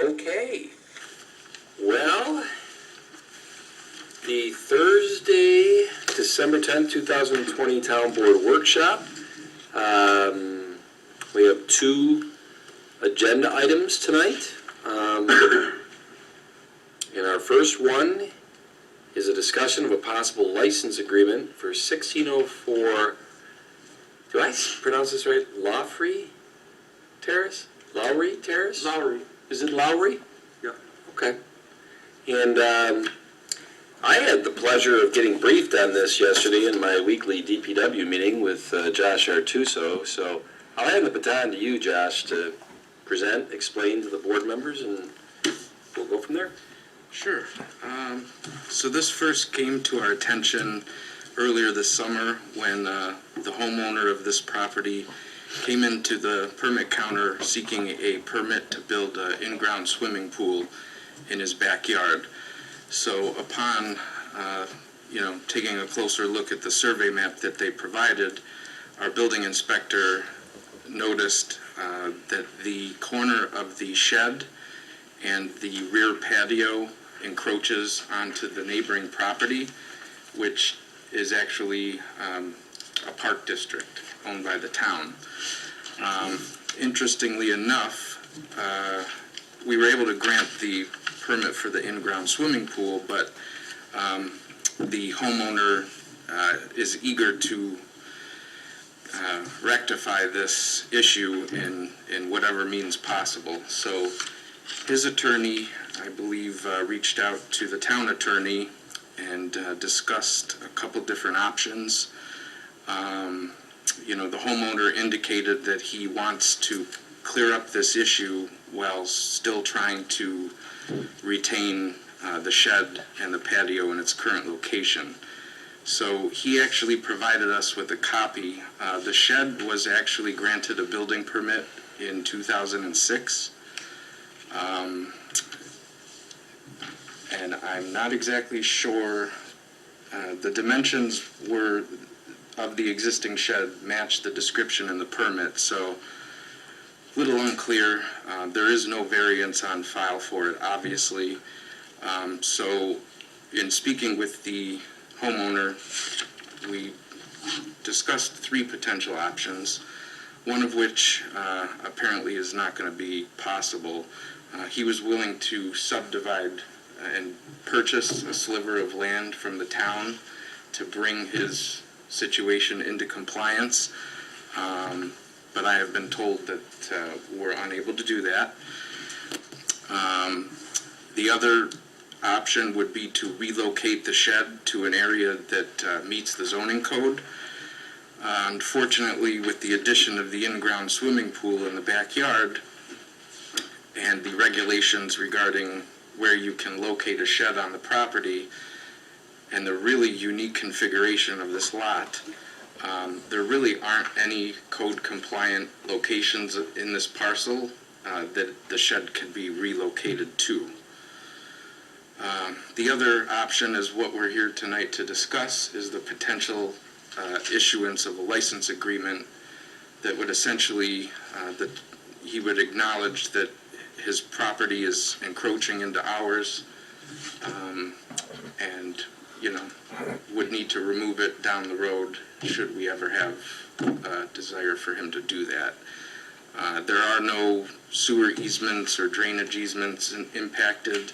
Okay. Well, the Thursday, December 10th, 2020 Town Board Workshop. We have 2 agenda items tonight. And our first one is a discussion of a possible license agreement for 1604, do I pronounce this right? Lowry Terrace? Lowry Terrace? Lowry. Is it Lowry? Yeah. Okay. And I had the pleasure of getting briefed on this yesterday in my weekly DPW meeting with Josh Artuso. So I'll hand the baton to you, Josh, to present, explain to the board members, and we'll go from there. Sure. So this first came to our attention earlier this summer when the homeowner of this property came into the permit counter seeking a permit to build an in-ground swimming pool in his backyard. So upon, taking a closer look at the survey map that they provided, our building inspector noticed that the corner of the shed and the rear patio encroaches onto the neighboring property, which is actually a park district owned by the town. Interestingly enough, we were able to grant the permit for the in-ground swimming pool, but the homeowner is eager to rectify this issue in whatever means possible. So his attorney, I believe, reached out to the town attorney and discussed a couple different options. The homeowner indicated that he wants to clear up this issue while still trying to retain the shed and the patio in its current location. So he actually provided us with a copy. The shed was actually granted a building permit in 2006. And I'm not exactly sure, the dimensions were of the existing shed matched the description in the permit, so a little unclear. There is no variance on file for it, obviously. So in speaking with the homeowner, we discussed 3 potential options, one of which apparently is not going to be possible. He was willing to subdivide and purchase a sliver of land from the town to bring his situation into compliance, but I have been told that we're unable to do that. The other option would be to relocate the shed to an area that meets the zoning code. Unfortunately, with the addition of the in-ground swimming pool in the backyard and the regulations regarding where you can locate a shed on the property and the really unique configuration of this lot, there really aren't any code compliant locations in this parcel that the shed can be relocated to. The other option is what we're here tonight to discuss, is the potential issuance of a license agreement that would essentially, that he would acknowledge that his property is encroaching into ours, and would need to remove it down the road should we ever have a desire for him to do that. There are no sewer easements or drainage easements impacted.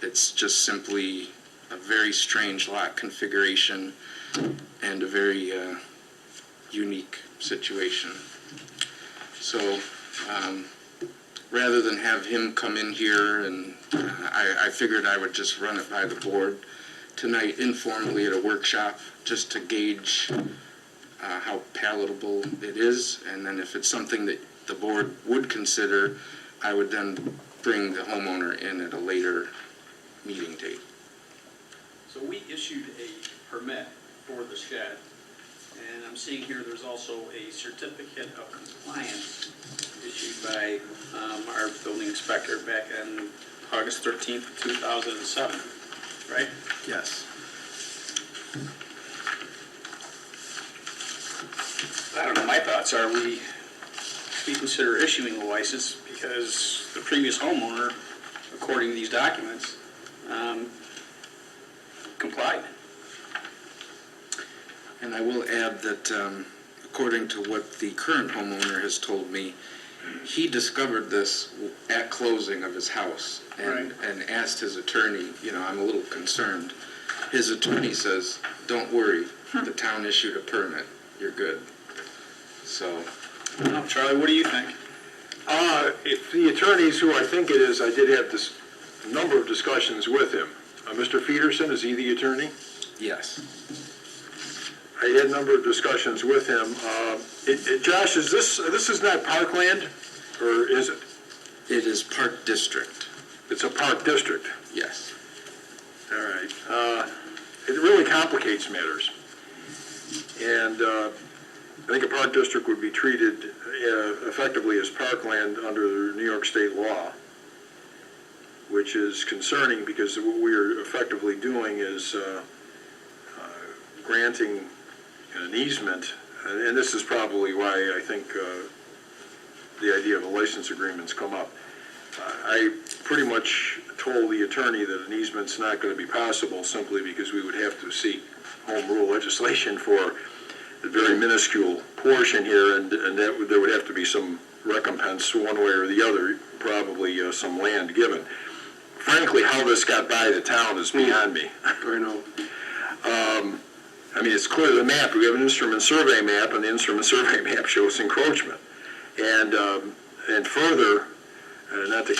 It's just simply a very strange lot configuration and a very unique situation. So rather than have him come in here, and I figured I would just run it by the board tonight informally at a workshop just to gauge how palatable it is, and then if it's something that the board would consider, I would then bring the homeowner in at a later meeting date. So we issued a permit for the shed, and I'm seeing here there's also a certificate of compliance issued by our building inspector back on August 13th, 2007, right? Yes. I don't know, my thoughts are we consider issuing a license because the previous homeowner, according to these documents, complied. And I will add that, according to what the current homeowner has told me, he discovered this at closing of his house and asked his attorney, I'm a little concerned. His attorney says, don't worry, the town issued a permit, you're good. So, Charlie, what do you think? If the attorneys, who I think it is, I did have this number of discussions with him. Mr. Peterson, is he the attorney? yes. I had a number of discussions with him. Josh, is this is not parkland, or is it? It is Park District, It's a park district. yes. All right. It really complicates matters. And I think a park district would be treated effectively as parkland under New York state law, which is concerning because what we are effectively doing is granting an easement, and this is probably why I think the idea of a license agreement's come up. I pretty much told the attorney that an easement's not going to be possible simply because we would have to seek home rule legislation for a very minuscule portion here, and that there would have to be some recompense one way or the other, probably some land given. Frankly, how this got by the town is beyond me. I know. I mean, it's clear the map, we have an instrument survey map, and the instrument survey map shows encroachment. And further, not to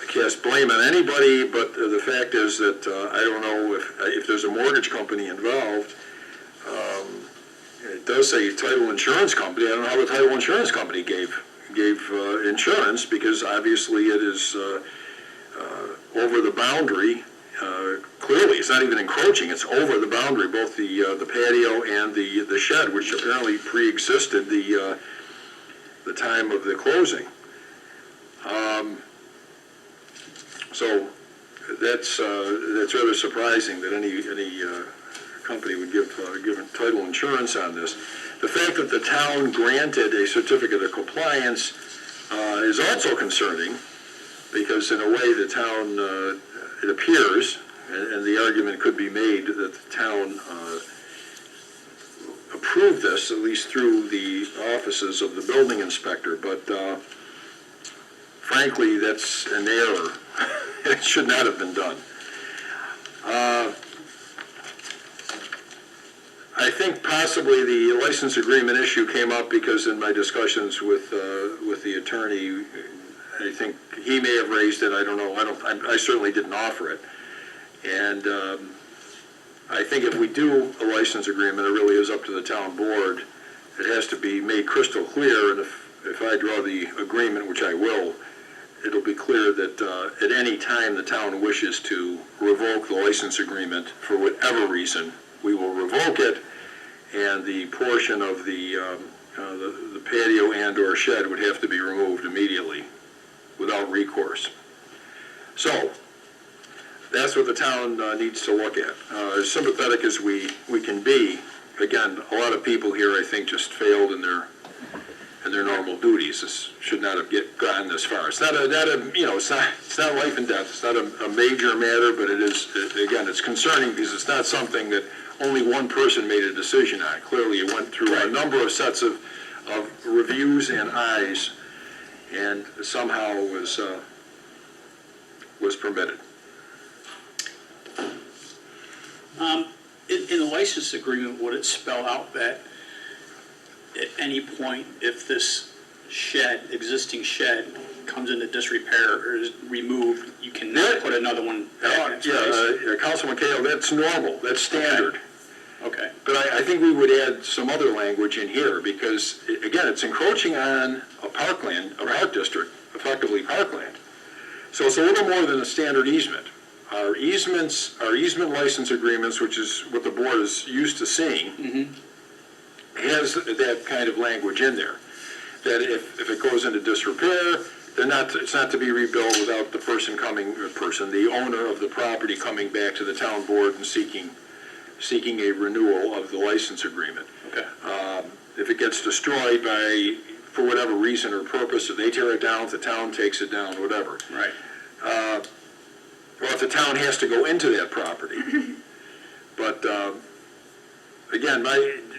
cast blame on anybody, but the fact is that I don't know if there's a mortgage company involved. It does say title insurance company. I don't know how the title insurance company gave insurance, because obviously it is over the boundary. Clearly, it's not even encroaching, it's over the boundary, both the patio and the shed, which apparently pre-existed the time of the closing. So that's rather surprising that any company would give title insurance on this. The fact that the town granted a certificate of compliance is also concerning, because in a way the town, it appears, and the argument could be made that the town approved this, at least through the offices of the building inspector, but frankly, that's an error. It should not have been done. I think possibly the license agreement issue came up because in my discussions with the attorney, I think he may have raised it. I don't know. I certainly didn't offer it. And I think if we do a license agreement, it really is up to the town board. It has to be made crystal clear, and if I draw the agreement, which I will, it'll be clear that at any time the town wishes to revoke the license agreement for whatever reason, we will revoke it, and the portion of the patio and/or shed would have to be removed immediately without recourse. So that's what the town needs to look at. As sympathetic as we can be, again, a lot of people here, I think, just failed in their normal duties. This should not have gotten this far. It's not it's not life and death. It's not a major matter, but it is, again, it's concerning because it's not something that only one person made a decision on. Clearly, it went through a number of sets of reviews and eyes, and somehow was permitted. In the license agreement, would it spell out that at any point, if this existing shed comes into disrepair or is removed, you cannot put another one back in its place? Councilman Cahill, that's normal, that's standard. Okay. But I think we would add some other language in here, because, again, it's encroaching on a parkland, a park district, effectively parkland. So it's a little more than a standard easement. Our easement license agreements, which is what the board is used to seeing, has that kind of language in there. That if it goes into disrepair, it's not to be rebuilt without the owner of the property coming back to the town board and seeking a renewal of the license agreement. Okay. If it gets destroyed by for whatever reason or purpose, if they tear it down, if the town takes it down, whatever. Right. Or if the town has to go into that property. But, again,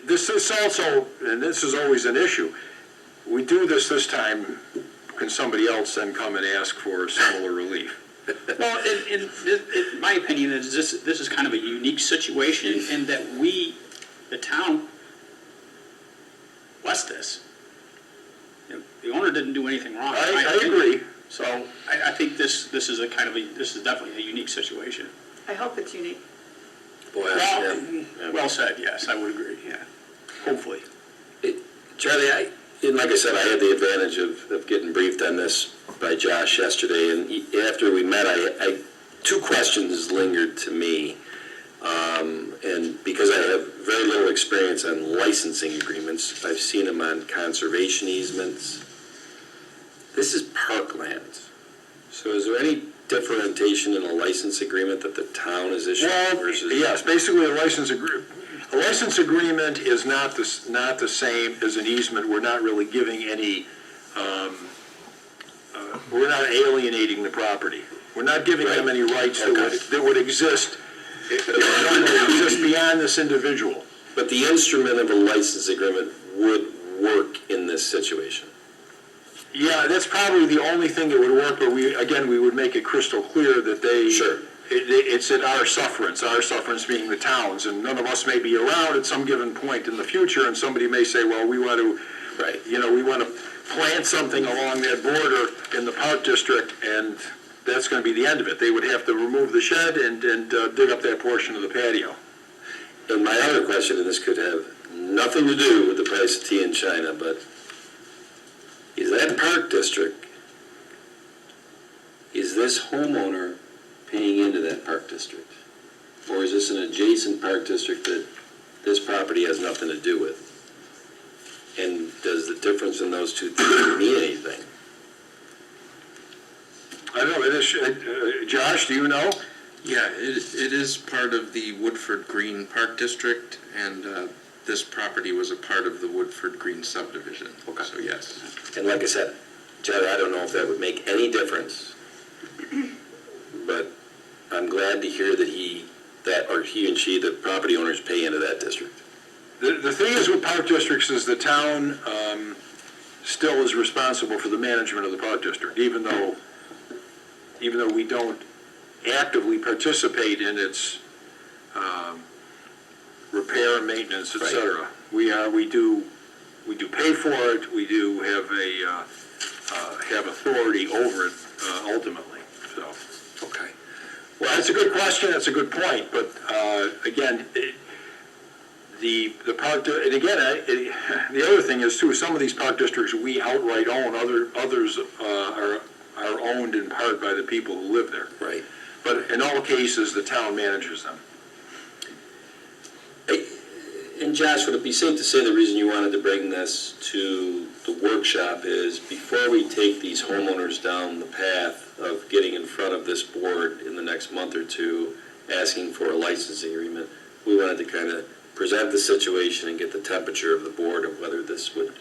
this is also, and this is always an issue, we do this time, can somebody else then come and ask for similar relief? Well, in my opinion, is this is kind of a unique situation in that we, the town, blessed this. The owner didn't do anything wrong. I agree. So I think this is a kind of this is definitely a unique situation. I hope it's unique. Boy, Well said, yes, I would agree, yeah. Hopefully. Charlie, like I said, I had the advantage of getting briefed on this by Josh yesterday, and after we met, two questions lingered to me. And because I have very little experience on licensing agreements, I've seen them on conservation easements. This is parkland. So is there any differentiation in a license agreement that the town is issuing versus? Yes, basically a license agreement. A license agreement is not the same as an easement. We're not really giving any, we're not alienating the property. We're not giving them any rights that would exist, exist beyond this individual. But the instrument of a license agreement would work in this situation. Yeah, that's probably the only thing that would work, but we would make it crystal clear that they... Sure. It's at our sufferance being the towns, and none of us may be around at some given point in the future, and somebody may say, well, we want to, we want to plant something along that border in the park district, and that's going to be the end of it. They would have to remove the shed and dig up that portion of the patio. And my other question, and this could have nothing to do with the price of tea in China, but is that park district, is this homeowner paying into that park district? Or is this an adjacent park district that this property has nothing to do with? And does the difference in those two things mean anything? I don't know, Josh, do you know? Yeah, it is part of the Woodford Green Park District, and this property was a part of the Woodford Green subdivision. Okay. So yes. And like I said, Chad, I don't know if that would make any difference, but I'm glad to hear that he and she, the property owners, pay into that district. The thing is with park districts is the town still is responsible for the management of the park district, even though we don't actively participate in its repair, maintenance, etc. We do pay for it. We do have authority over it ultimately. So. Okay. Well, that's a good question. That's a good point. But again, the park, and again, the other thing is too. Some of these park districts we outright own. Others are owned in part by the people who live there. Right. But in all cases, the town manages them. And Josh, would it be safe to say the reason you wanted to bring this to the workshop is before we take these homeowners down the path of getting in front of this board in the next month or two, asking for a licensing agreement, we wanted to kind of present the situation and get the temperature of the board of whether this would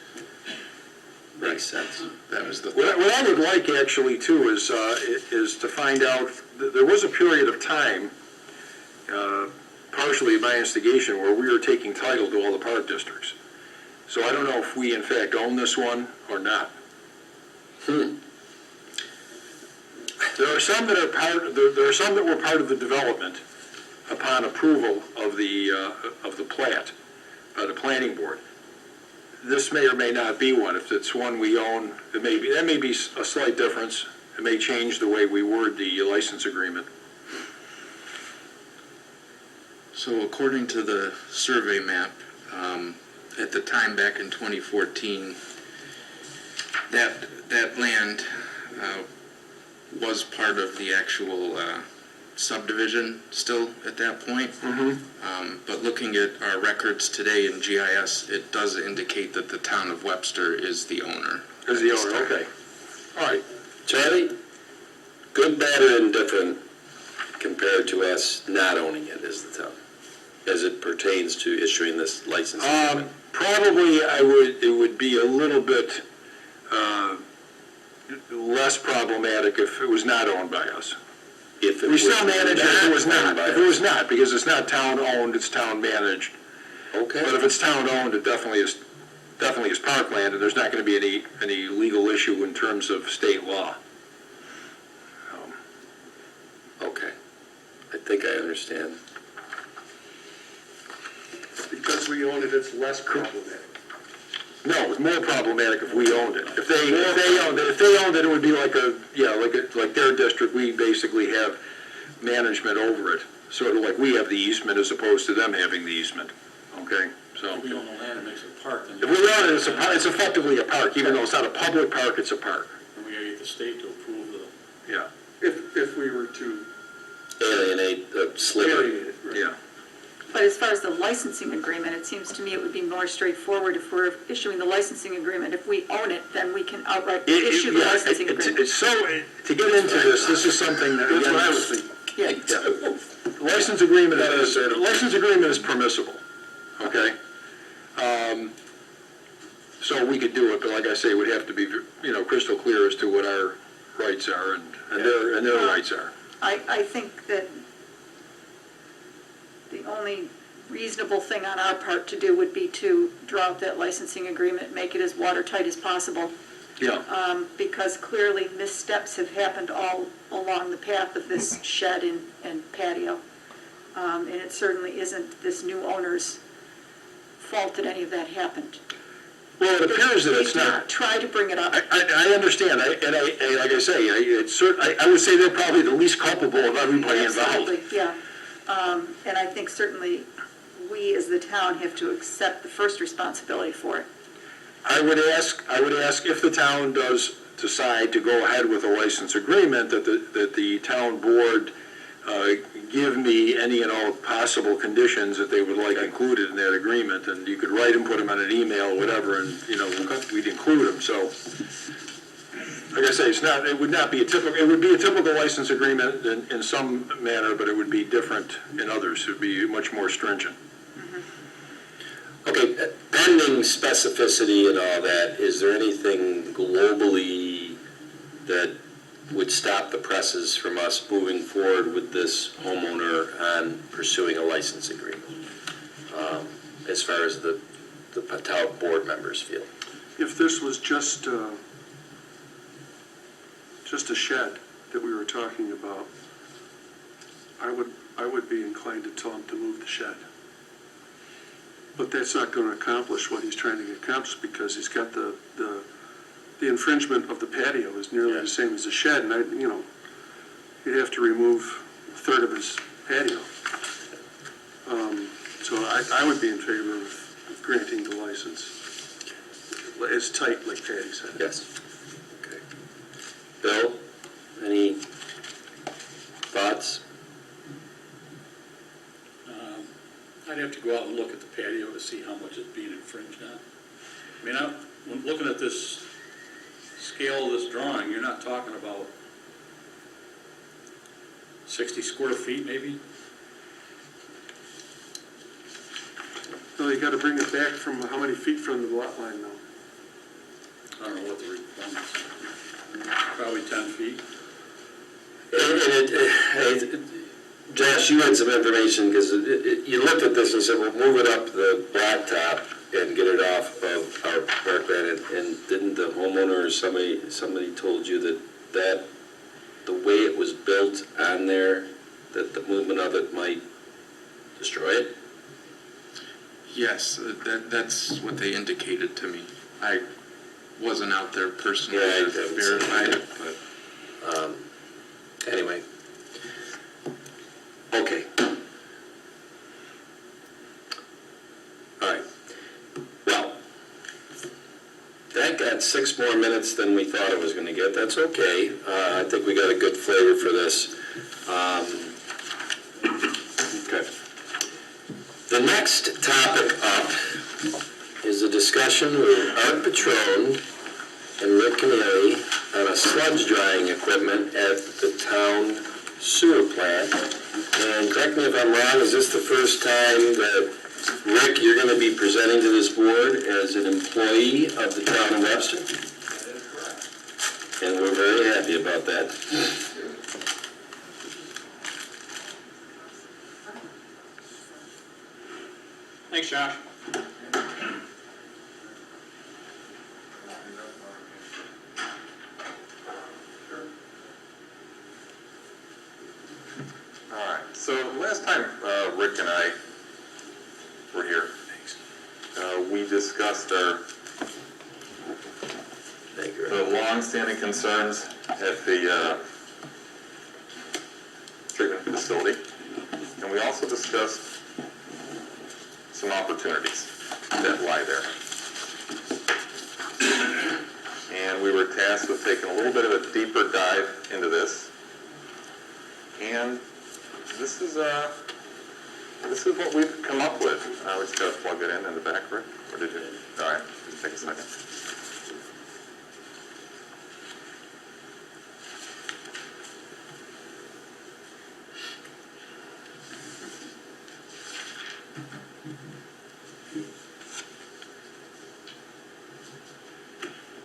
make sense. That was the What I would like actually too is to find out, there was a period of time, partially at my instigation, where we were taking title to all the park districts. So I don't know if we in fact own this one or not. There are some that were part of the development upon approval of the plat by the planning board. This may or may not be one. If it's one we own, that may be a slight difference. It may change the way we word the license agreement. So according to the survey map, at the time back in 2014, that land was part of the actual subdivision still at that point. But looking at our records today in GIS, it does indicate that the town of Webster is the owner. Is the owner, okay. All right. Charlie, good, bad, or indifferent compared to us not owning it as the town, as it pertains to issuing this license agreement? Probably it would be a little bit less problematic if it was not owned by us. If it We still was manage it if it was not. owned by If it was us. not, because it's not town-owned, it's town-managed. Okay. But if it's town-owned, it definitely is parkland, and there's not going to be any legal issue in terms of state law. Okay. I think I understand. Because we own it, it's less problematic. No, it's more problematic if we owned it. If they owned it, it would be like like their district, we basically have management over it. Sort of like we have the easement as opposed to them having the easement, okay? So, If we own the land, it makes it a park, then. if we own it, it's effectively a park, even though it's not a public park, it's a park, And we gotta get the state to approve the, yeah, If we were to Alienate the sliver. alienate it, right? yeah. But as far as the licensing agreement, it seems to me it would be more straightforward if we're issuing the licensing agreement. If we own it, then we can outright issue the Yeah, licensing agreement. It's so, to get into this is something that. That's what I was thinking. Yeah. License agreement is permissible, okay? So we could do it, but like I say, it would have to be, crystal clear as to what our rights are and their rights are. I think that the only reasonable thing on our part to do would be to draw up that licensing agreement, make it as watertight as possible, Yeah, because clearly missteps have happened all along the path of this shed and patio. And it certainly isn't this new owner's fault that any of that happened. well, it appears that it's They did not. try to bring it up. I understand, like I say, I would say they're probably the least culpable of everybody involved. Absolutely, yeah. And I think certainly we as the town have to accept the first responsibility for it. I would ask if the town does decide to go ahead with a license agreement, that the town board give me any and all possible conditions that they would like included in that agreement, and you could write them, put them on an email, whatever, and, we'd include them, so. Like I say, it would be a typical license agreement in some manner, but it would be different in others. It would be much more stringent. Okay, pending specificity and all that, is there anything globally that would stop the presses from us moving forward with this homeowner on pursuing a license agreement? As far as the town board members feel? If this was just a shed that we were talking about, I would be inclined to tell him to move the shed. But that's not going to accomplish what he's trying to get accomplished, because he's got the infringement of the patio is nearly the same as the shed, and he'd have to remove a third of his patio. So I would be in favor of granting the license. It's tight, like Patty said. Yes. Okay. Bill, any thoughts? I'd have to go out and look at the patio to see how much it's being infringed on. I mean, when looking at this scale of this drawing, you're not talking about 60 square feet maybe? No, you got to bring it back from how many feet from the lot line now? I don't know what the requirements are. Probably 10 feet. Josh, you had some information, because you looked at this and said, well, move it up the blacktop and get it off of our parkland, and didn't the homeowner or somebody told you that the way it was built on there, that the movement of it might destroy it? Yes, that's what they indicated to me. I wasn't out there personally Yeah, I to haven't seen verify it. it, but Anyway. Okay. All right. Well, that got 6 more minutes than we thought it was going to get. That's okay. I think we got a good flavor for this. Okay. The next topic up is a discussion with Art Patron and Rick Canary on a sludge drying equipment at the town sewer plant. And correct me if I'm wrong, is this the first time that, Rick, you're going to be presenting to this board as an employee of the town of Webster? and we're very happy about that. Thanks, Josh. All right, so last time Rick and I were here, we discussed the long-standing concerns at the treatment facility, and we also discussed some opportunities that lie there. And we were tasked with taking a little bit of a deeper dive into this, and this is what we've come up with. I just gotta plug it in the back, Rick, or did you? All right, just take a second.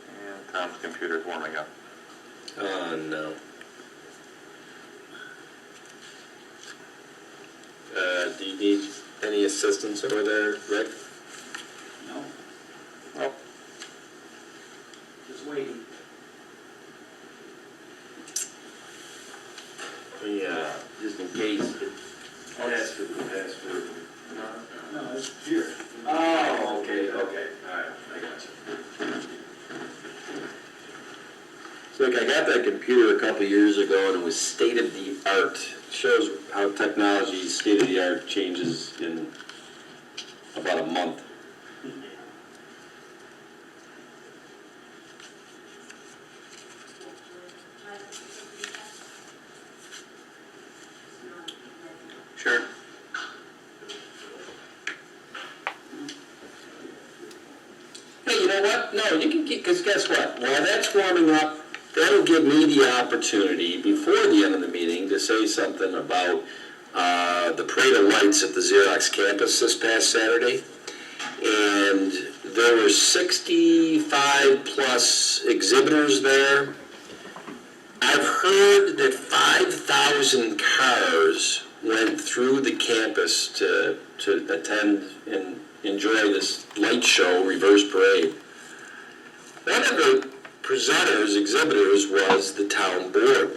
And Tom's computer's warming up. Oh, no. Do you need any assistance over there, Rick? No, Oh, just waiting. Yeah, just in case it password. No, it's here. Oh, okay, all right, I got you. So like, I got that computer a couple years ago, and it was state of the art. Shows how technology, state of the art, changes in about a month. Sure. Hey, you know what? No, you can keep, because guess what? While that's warming up, that'll give me the opportunity before the end of the meeting to say something about the parade of lights at the Xerox campus this past Saturday. And there were 65 plus exhibitors there. I've heard that 5,000 cars went through the campus to attend and enjoy this light show, reverse parade. One of the presenters, exhibitors, was the town board.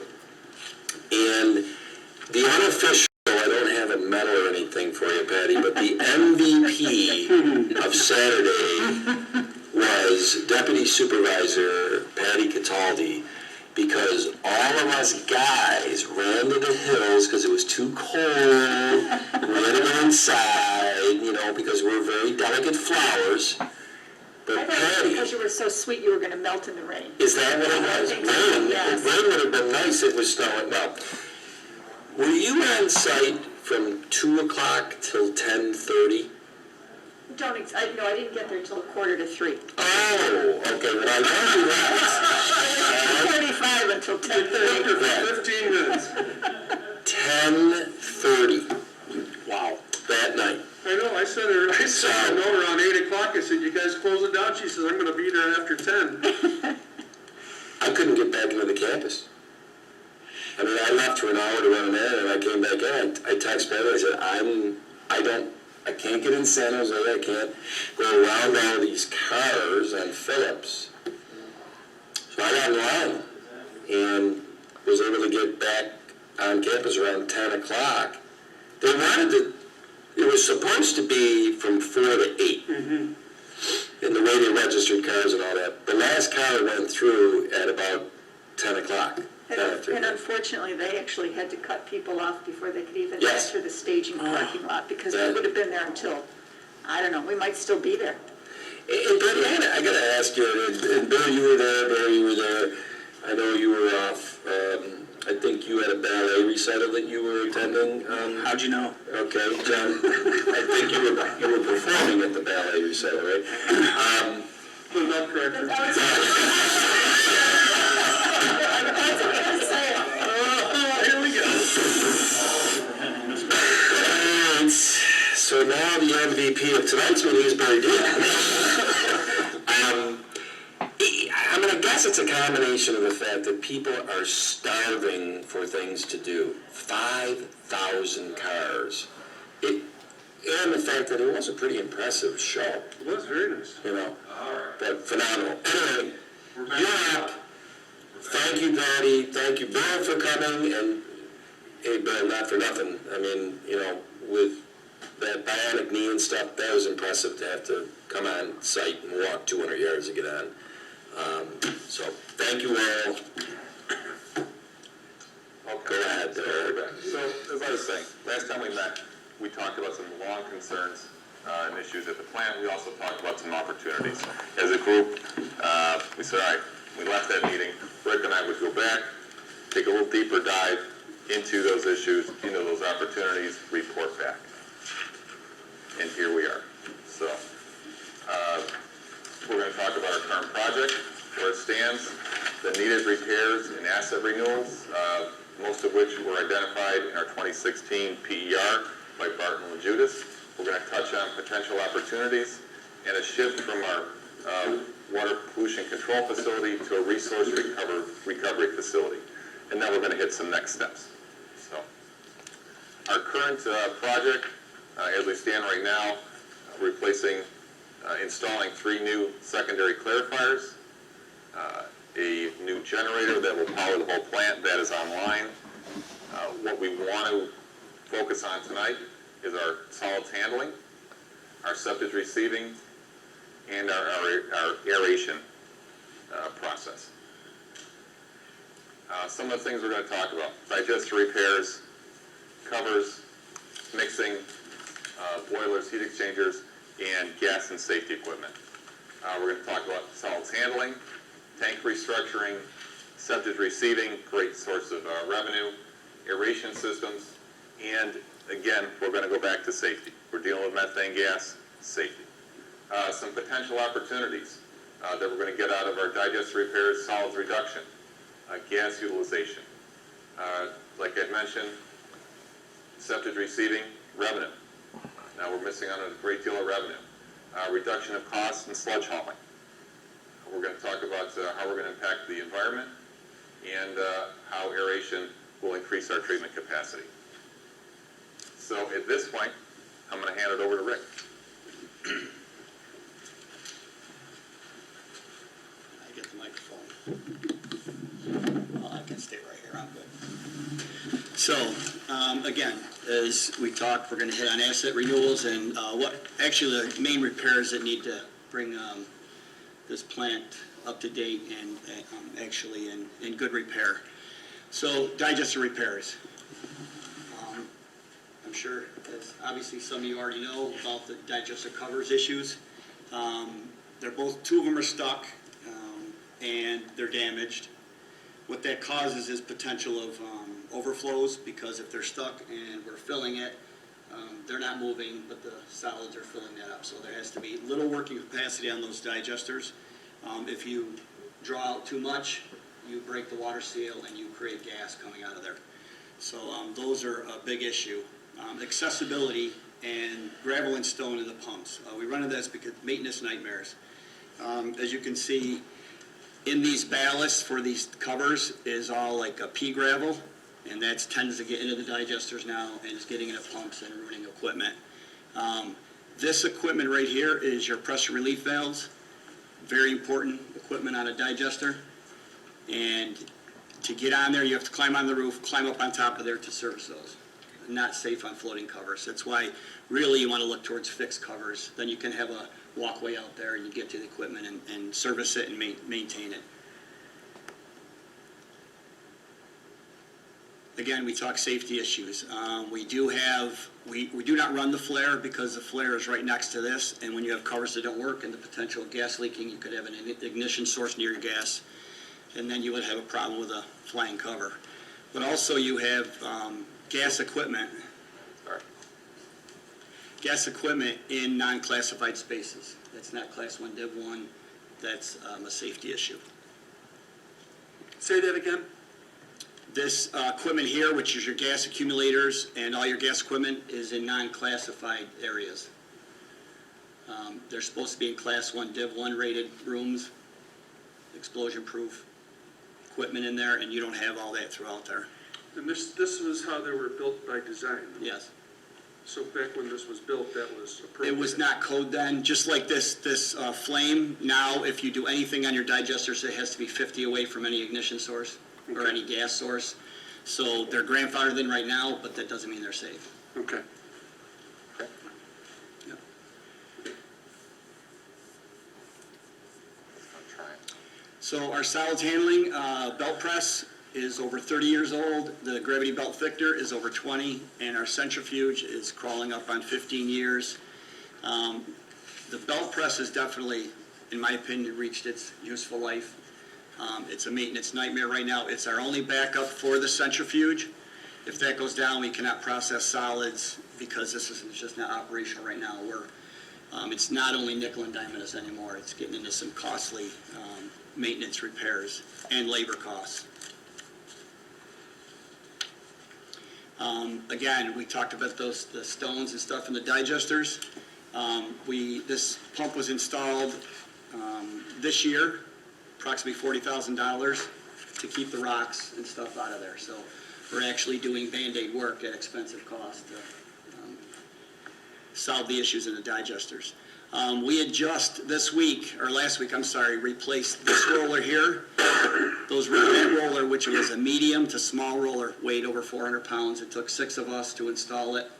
And the unofficial, I don't have a medal or anything for you, Patty, but the MVP of Saturday was Deputy Supervisor Patty Cataldi, because all of us guys ran to the hills because it was too cold, ran to go inside, you know, because we're very delicate flowers. But I thought Patty, because you were so sweet, you were going to melt in the rain. is that what it was? I think so, Rain? yes. Rain would have been nice, it was snowing. Well, were you on site from 2 o'clock till 10:30? I didn't get there until 2:45. Oh, okay, well, I know you that. 45 until 10:30. 15 minutes. 10:30. Wow, that night. I know, I sent her a note around 8 o'clock, I said, you guys close it down? She says, I'm gonna be there after 10. I couldn't get back into the campus. I mean, I left for an hour to run an errand, and I came back in. I texted Patty, I said, I can't get in San Jose, I can't go around all these cars on Phillips. So I got in line and was able to get back on campus around 10 o'clock. They wanted to, it was supposed to be from 4 to 8. And the way they registered cars and all that. The last car went through at about 10 o'clock. And unfortunately, they actually had to cut people off before they could even Yes. enter the staging parking lot, because Yeah. we would have been there until, I don't know, we might still be there. And Betty, I gotta ask you, and Bill, you were there, Barry, you were there. I know you were off. I think you had a ballet recital that you were attending. How'd you know? Okay, John, I think you were performing at the ballet recital, right? The nutcracker. Here we go. And so now the MVP of tonight's meeting is Barry Dean. I'm gonna guess guess it's a combination of the fact that people are starving for things to do. 5,000 cars. And the fact that it was a pretty impressive show, It was very nice. you know, but phenomenal. Anyway, you're up. Thank you, Patty. Thank you, Bill, for coming. And, hey, Bill, not for nothing. I mean, you know, with that bionic knee and stuff, that was impressive to have to come on site and walk 200 yards to get on. So, thank you all. Go ahead, So, as I was saying, last time we met, we talked about some long concerns and issues at the plant. We also talked about some opportunities. As a group, we said, all right, we left that meeting. Rick and I would go back, take a little deeper dive into those issues, into those opportunities, report back. And here we are. So, we're going to talk about our current project, where it stands, the needed repairs and asset renewals, most of which were identified in our 2016 PER by Barton and Judas. We're going to touch on potential opportunities and a shift from our water pollution control facility to a resource recovery facility. And then we're going to hit some next steps. So, our current project, as we stand right now, installing 3 new secondary clarifiers, a new generator that will power the whole plant that is online. What we want to focus on tonight is our solids handling, our septic receiving, and our aeration process. Some of the things we're going to talk about: digester repairs, covers, mixing, boilers, heat exchangers, and gas and safety equipment. We're going to talk about solids handling, tank restructuring, septic receiving, great source of revenue, aeration systems, and again, we're going to go back to safety. We're dealing with methane gas, safety. Some potential opportunities that we're going to get out of our digester repairs, solids reduction, gas utilization. Like I mentioned, septic receiving, revenue. Now we're missing out on a great deal of revenue. Reduction of costs and sludge hauling. We're going to talk about how we're going to impact the environment and how aeration will increase our treatment capacity. So at this point, I'm going to hand it over to Rick. I get the microphone. Well, I can stay right here, I'm good. So, again, as we talked, we're gonna hit on asset renewals and actually the main repairs that need to bring this plant up to date and actually in good repair. So, digester repairs. I'm sure, as obviously some of you already know about the digester covers issues. They're both, 2 of them are stuck and they're damaged. What that causes is potential of overflows, because if they're stuck and we're filling it, they're not moving, but the solids are filling that up. So there has to be little working capacity on those digesters. If you draw out too much, you break the water seal and you create gas coming out of there. So those are a big issue. Accessibility and gravel and stone in the pumps. We run into this because maintenance nightmares. As you can see, in these ballasts for these covers is all like a pea gravel, and that tends to get into the digesters now and is getting into pumps and ruining equipment. This equipment right here is your pressure relief valves. Very important equipment on a digester. And to get on there, you have to climb on the roof, climb up on top of there to service those. Not safe on floating covers. That's why really you want to look towards fixed covers. Then you can have a walkway out there and you get to the equipment and service it and maintain it. Again, we talk safety issues. We do not run the flare because the flare is right next to this, and when you have covers that don't work and the potential gas leaking, you could have an ignition source near your gas, and then you would have a problem with a flying cover. But also you have gas equipment. Gas equipment in non-classified spaces. That's not Class 1, Div 1. That's a safety issue. Say that again? This equipment here, which is your gas accumulators and all your gas equipment, is in non-classified areas. They're supposed to be in Class 1, Div 1 rated rooms. explosion-proof equipment in there, and you don't have all that throughout there. And this was how they were built by design? Yes. So back when this was built, that was appropriate? It was not code then, just like this flame. Now, if you do anything on your digesters, it has to be 50 away from any ignition source or Okay. any gas source. So they're grandfathered in right now, but that doesn't mean they're safe. Okay. Yep. I'm trying. So our solids handling belt press is over 30 years old. The gravity belt thickener is over 20, and our centrifuge is crawling up on 15 years. The belt press has definitely, in my opinion, reached its useful life. It's a maintenance nightmare right now. It's our only backup for the centrifuge. If that goes down, we cannot process solids because this is just not operational right now. It's not only nickel and diming us anymore. It's getting into some costly maintenance repairs and labor costs. Again, we talked about the stones and stuff in the digesters. This pump was installed this year, approximately $40,000 to keep the rocks and stuff out of there. So we're actually doing Band-Aid work at expensive cost to solve the issues in the digesters. We had just last week, replaced this roller here. That roller, which was a medium to small roller, weighed over 400 pounds. It took 6 of us to install it.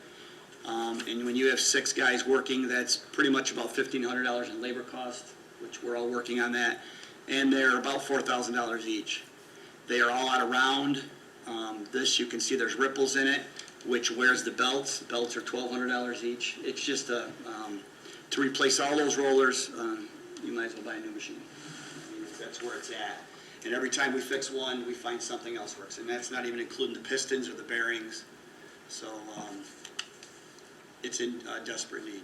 And when you have 6 guys working, that's pretty much about $1,500 in labor cost, which we're all working on that. And they're about $4,000 each. They are all out of round. This, you can see there's ripples in it, which wears the belts. The belts are $1,200 each. It's just to replace all those rollers, you might as well buy a new machine. I mean, that's where it's at. And every time we fix one, we find something else works. And that's not even including the pistons or the bearings. So it's in desperate need.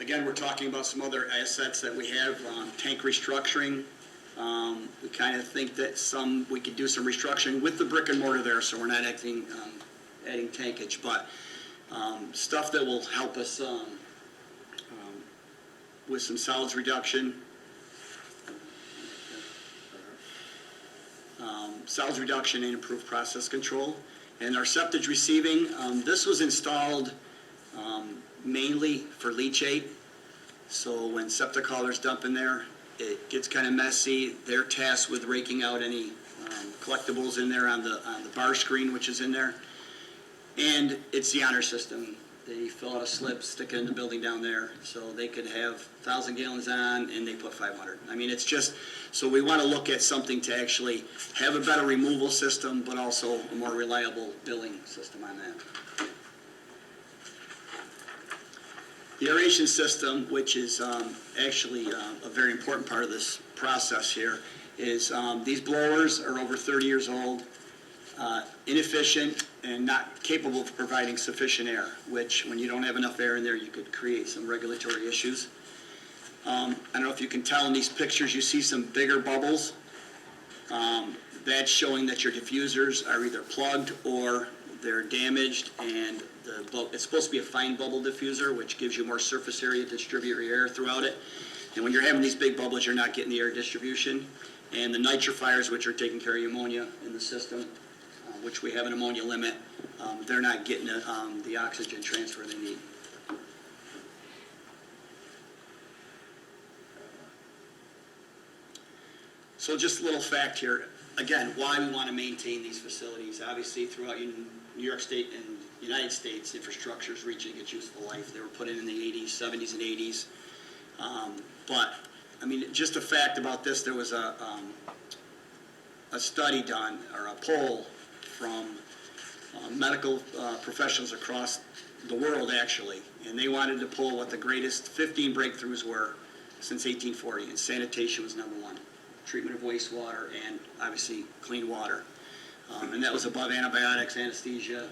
Again, we're talking about some other assets that we have, tank restructuring. We kind of think that we could do some restructuring with the brick and mortar there, so we're not adding tankage, but stuff that will help us with some solids reduction. Solids reduction and improved process control. And our septage receiving, this was installed mainly for leachate. So when septic haulers dump in there, it gets kind of messy. They're tasked with raking out any collectibles in there on the bar screen, which is in there. And it's the honor system. They fill out a slip, stick it in the building down there, so they could have 1,000 gallons on, and they put 500. I mean, it's just, so we want to look at something to actually have a better removal system, but also a more reliable billing system on that. The aeration system, which is actually a very important part of this process here, is these blowers are over 30 years old, inefficient, and not capable of providing sufficient air, which when you don't have enough air in there, you could create some regulatory issues. I don't know if you can tell in these pictures, you see some bigger bubbles. That's showing that your diffusers are either plugged or they're damaged, and it's supposed to be a fine bubble diffuser, which gives you more surface area to distribute your air throughout it. And when you're having these big bubbles, you're not getting the air distribution. And the nitrifiers, which are taking care of your ammonia in the system, which we have an ammonia limit, they're not getting the oxygen transfer they need. So just a little fact here. Again, why we want to maintain these facilities. Obviously, throughout New York State and United States, infrastructure is reaching its useful life. They were put in the 80s, 70s, and 80s. But, I mean, just a fact about this, there was a study done, or a poll from medical professionals across the world, actually, and they wanted to poll what the greatest 15 breakthroughs were since 1840, and sanitation was number one. Treatment of wastewater and obviously clean water. And that was above antibiotics, anesthesia,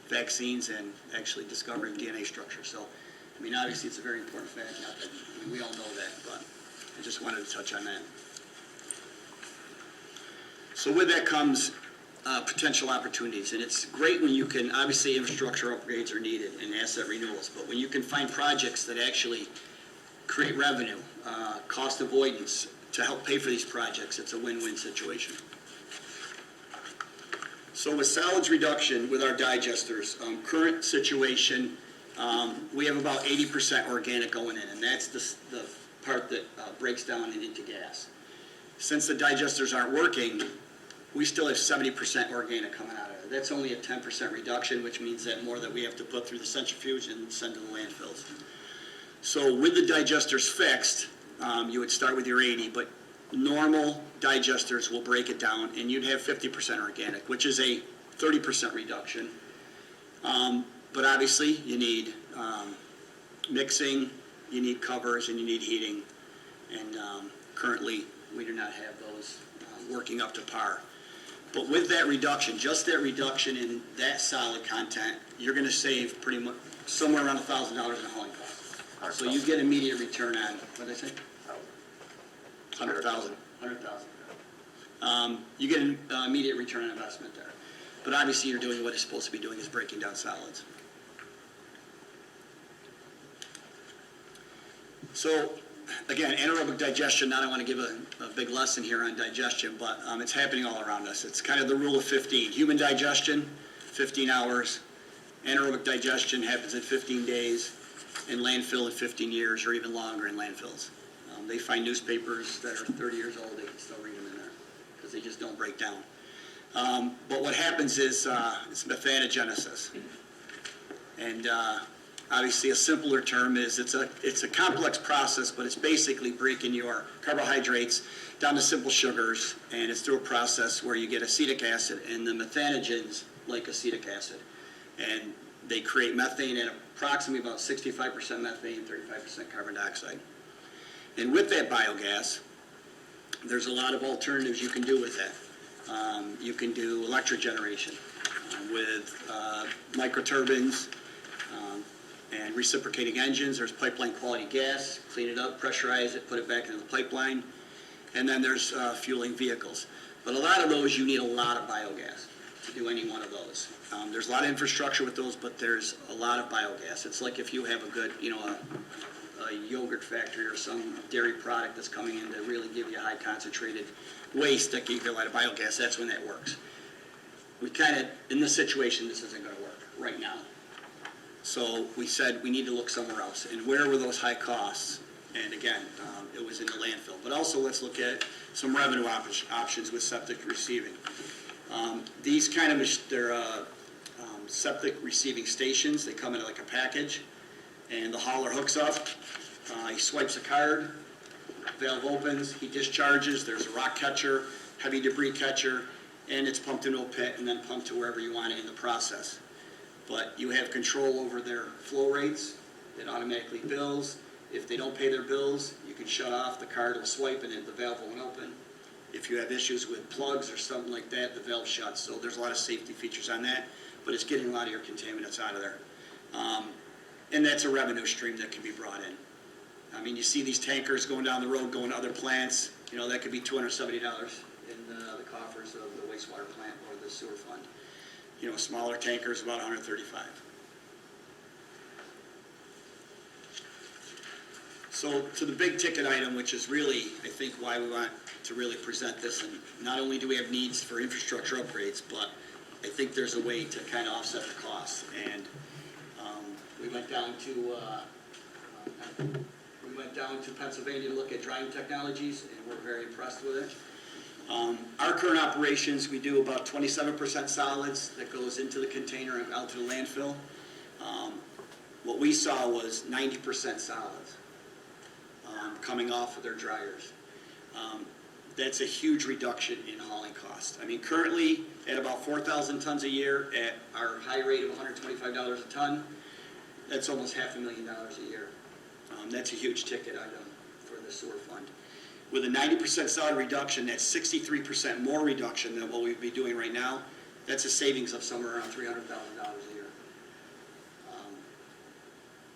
vaccines, and actually discovering DNA structure. So, I mean, obviously it's a very important fact. Not that, I mean, we all know that, but I just wanted to touch on that. So with that comes potential opportunities, and it's great when you can, obviously infrastructure upgrades are needed and asset renewals, but when you can find projects that actually create revenue, cost avoidance to help pay for these projects. It's a win-win situation. So with solids reduction with our digesters, current situation, we have about 80% organic going in, and that's the part that breaks down into gas. Since the digesters aren't working, we still have 70% organic coming out of it. That's only a 10% reduction, which means that more that we have to put through the centrifuge and send to the landfills. So with the digesters fixed, you would start with your 80, but normal digesters will break it down, and you'd have 50% organic, which is a 30% reduction. But obviously, you need mixing, you need covers, and you need heating. And currently, we do not have those working up to par. But with that reduction, just that reduction in that solid content, you're going to save pretty much somewhere around $1,000 in hauling costs. So you get immediate return on, what did I say? 100,000. 100,000. You get an immediate return on investment there. But obviously, you're doing what it's supposed to be doing, is breaking down solids. So, again, anaerobic digestion, not I want to give a big lesson here on digestion, but it's happening all around us. It's kind of the rule of 15. Human digestion, 15 hours. Anaerobic digestion happens in 15 days. In landfill in 15 years or even longer in landfills. They find newspapers that are 30 years old, they can still read them in there because they just don't break down. But what happens is it's methanogenesis. And obviously a simpler term is it's a complex process, but it's basically breaking your carbohydrates down to simple sugars, and it's through a process where you get acetic acid, and the methanogens like acetic acid. And they create methane at approximately about 65% methane, 35% carbon dioxide. And with that biogas, there's a lot of alternatives you can do with that. You can do electric generation with microturbines and reciprocating engines. There's pipeline quality gas, clean it up, pressurize it, put it back into the pipeline. And then there's fueling vehicles. But a lot of those, you need a lot of biogas to do any one of those. There's a lot of infrastructure with those, but there's a lot of biogas. It's like if you have a good, a yogurt factory or some dairy product that's coming in to really give you high concentrated waste that give you a lot of biogas, that's when that works. We kind of, in this situation, this isn't going to work right now. So we said we need to look somewhere else. And where were those high costs? And again, it was in the landfill. But also let's look at some revenue options with septic receiving. These kind of, they're septic receiving stations. They come in like a package, and the hauler hooks up. He swipes a card, valve opens, he discharges. There's a rock catcher, heavy debris catcher, and it's pumped into a pit and then pumped to wherever you want it in the process. But you have control over their flow rates. It automatically bills. If they don't pay their bills, you can shut off. The card will swipe and then the valve won't open. If you have issues with plugs or something like that, the valve shuts. So there's a lot of safety features on that, but it's getting a lot of your contaminants out of there. And that's a revenue stream that can be brought in. I mean, you see these tankers going down the road, going to other plants. That could be $270 in the coffers of the wastewater plant or the sewer fund. Smaller tankers, about $135. So to the big ticket item, which is really, I think, why we want to really present this, and not only do we have needs for infrastructure upgrades, but I think there's a way to kind of offset the costs. And we went down to Pennsylvania to look at drying technologies, and we're very impressed with it. Our current operations, we do about 27% solids that goes into the container and out to the landfill. What we saw was 90% solids coming off of their dryers. That's a huge reduction in hauling costs. I mean, currently at about 4,000 tons a year at our high rate of $125 a ton, that's almost $500,000 a year. That's a huge ticket item for the sewer fund. With a 90% solid reduction, that's 63% more reduction than what we'd be doing right now. That's a savings of somewhere around $300,000 a year.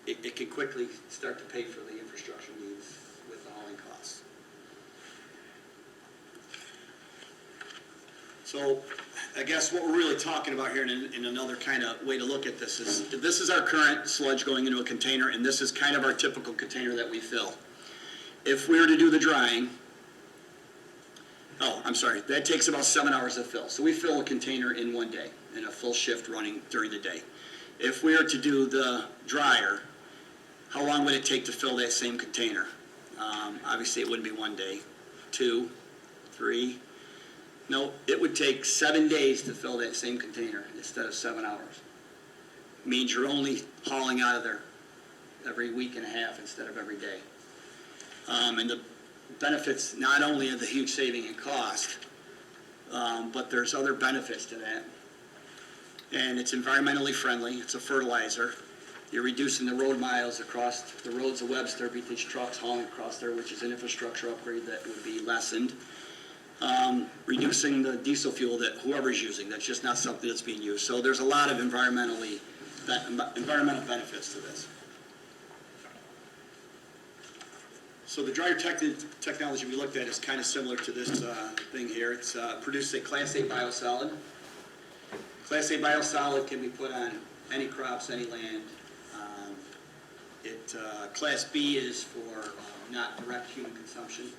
It can quickly start to pay for the infrastructure needs with the hauling costs. So I guess what we're really talking about here in another kind of way to look at this is our current sludge going into a container, and this is kind of our typical container that we fill. If we were to do the drying, that takes about 7 hours to fill. So we fill a container in 1 day, in a full shift running during the day. If we were to do the dryer, how long would it take to fill that same container? Obviously, it wouldn't be 1 day, 2, 3. No, it would take 7 days to fill that same container instead of 7 hours. Means you're only hauling out of there every week and a half instead of every day. And the benefits, not only of the huge saving in cost, but there's other benefits to that. And it's environmentally friendly, it's a fertilizer. You're reducing the road miles across the roads of Webster because trucks hauling across there, which is an infrastructure upgrade that would be lessened. Reducing the diesel fuel that whoever's using, that's just not something that's being used. So there's a lot of environmental benefits to this. So the dryer technology we looked at is kind of similar to this thing here. It's produced a Class A biosolid. Class A biosolid can be put on any crops, any land. Class B is for not direct human consumption.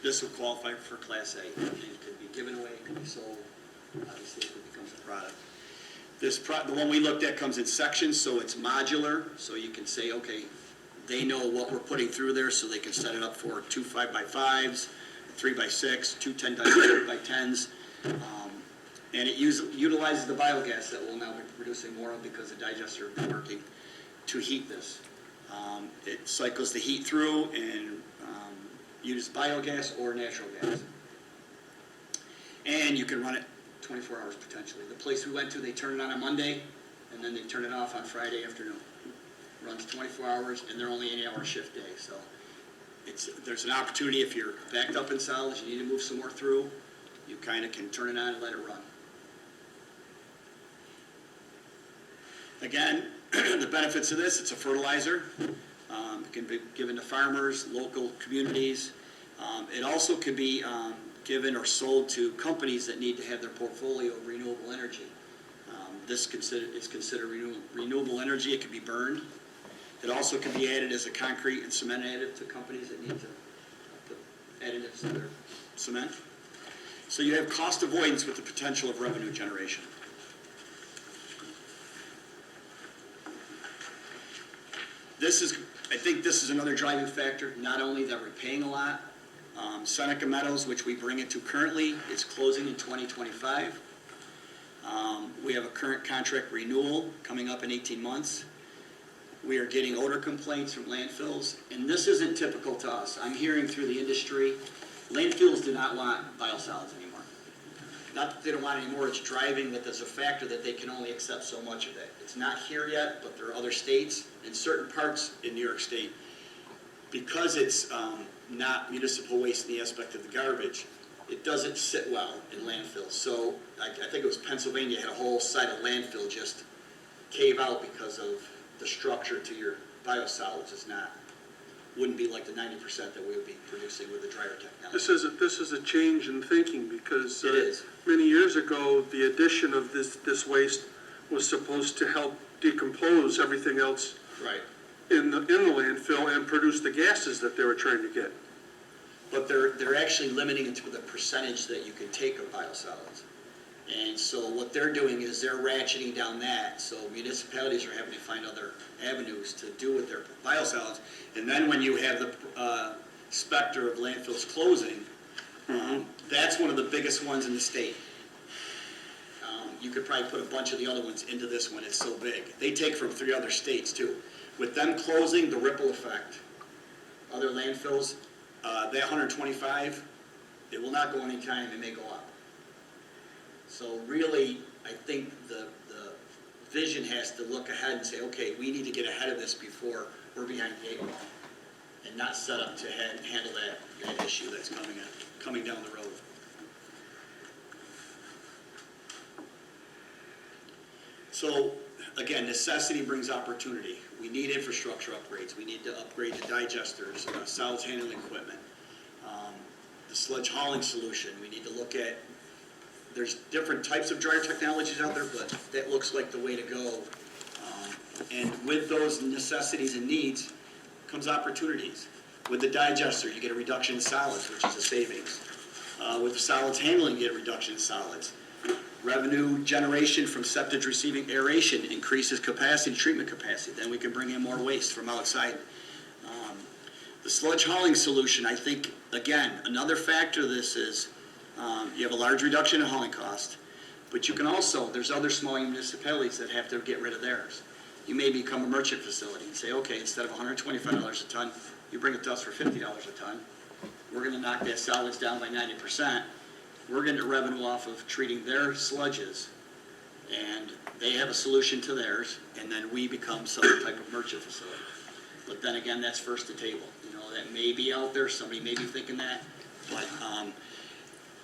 This would qualify for Class A. It could be given away, it could be sold, obviously if it becomes a product. The one we looked at comes in sections, so it's modular, so you can say, okay, they know what we're putting through there, so they can set it up for 2 5x5s, 3x6, 2 10x10s. And it utilizes the biogas that we'll now be producing more of because the digester will be working to heat this. It cycles the heat through and use biogas or natural gas. And you can run it 24 hours potentially. The place we went to, they turn it on Monday, and then they turn it off on Friday afternoon. Runs 24 hours, and they're only 8-hour shift day. So there's an opportunity if you're backed up in solids, you need to move some more through, you kind of can turn it on and let it run. Again, the benefits of this, it's a fertilizer. It can be given to farmers, local communities. It also can be given or sold to companies that need to have their portfolio of renewable energy. This is considered renewable energy. It can be burned. It also can be added as a concrete and cement additive to companies that need to put additives to their cement. So you have cost avoidance with the potential of revenue generation. I think this is another driving factor, not only that we're paying a lot. Seneca Meadows, which we bring it to currently, is closing in 2025. We have a current contract renewal coming up in 18 months. We are getting odor complaints from landfills, and this isn't typical to us. I'm hearing through the industry, landfills do not want biosolids anymore. Not that they don't want it anymore, it's driving that there's a factor that they can only accept so much of it. It's not here yet, but there are other states and certain parts in New York State. Because it's not municipal waste in the aspect of the garbage, it doesn't sit well in landfills. So I think it was Pennsylvania had a whole site of landfill just cave out because of the structure to your biosolids wouldn't be like the 90% that we would be producing with the dryer technology. This is a change in thinking because It is. many years ago, the addition of this waste was supposed to help decompose everything else Right. in the landfill and produce the gases that they were trying to get. But they're actually limiting it to the percentage that you can take of biosolids. And so what they're doing is they're ratcheting down that, so municipalities are having to find other avenues to do with their biosolids. And then when you have the specter of landfills closing, that's one of the biggest ones in the state. You could probably put a bunch of the other ones into this one, it's so big. They take from 3 other states too. With them closing, the ripple effect, other landfills, that 125, it will not go any time, it may go up. So really, I think the vision has to look ahead and say, okay, we need to get ahead of this before we're behind the 8 ball, and not set up to handle that issue that's coming down the road. So again, necessity brings opportunity. We need infrastructure upgrades. We need to upgrade the digesters, solids handling equipment, the sludge hauling solution. We need to look at there's different types of dryer technologies out there, but that looks like the way to go. And with those necessities and needs comes opportunities. With the digester, you get a reduction in solids, which is a savings. With the solids handling, you get a reduction in solids. Revenue generation from septic receiving aeration increases capacity, treatment capacity. Then we can bring in more waste from outside. The sludge hauling solution, I think, again, another factor of this is you have a large reduction in hauling cost, but you can also, there's other small municipalities that have to get rid of theirs. You may become a merchant facility and say, okay, instead of $125 a ton, you bring it to us for $50 a ton. We're gonna knock that solids down by 90%. We're getting revenue off of treating their sludges, and they have a solution to theirs, and then we become some type of merchant facility. But then again, that's first to table. You know, that may be out there, somebody may be thinking that, but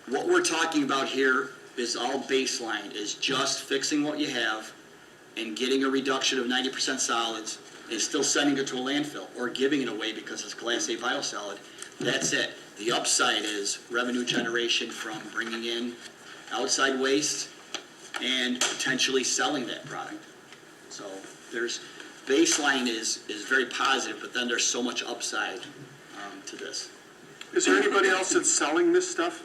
what we're talking about here is all baseline, is just fixing what you have and getting a reduction of 90% solids and still sending it to a landfill or giving it away because it's Class A biosolid. That's it. The upside is revenue generation from bringing in outside waste and potentially selling that product. So there's, baseline is very positive, but then there's so much upside to this. Is there anybody else that's selling this stuff?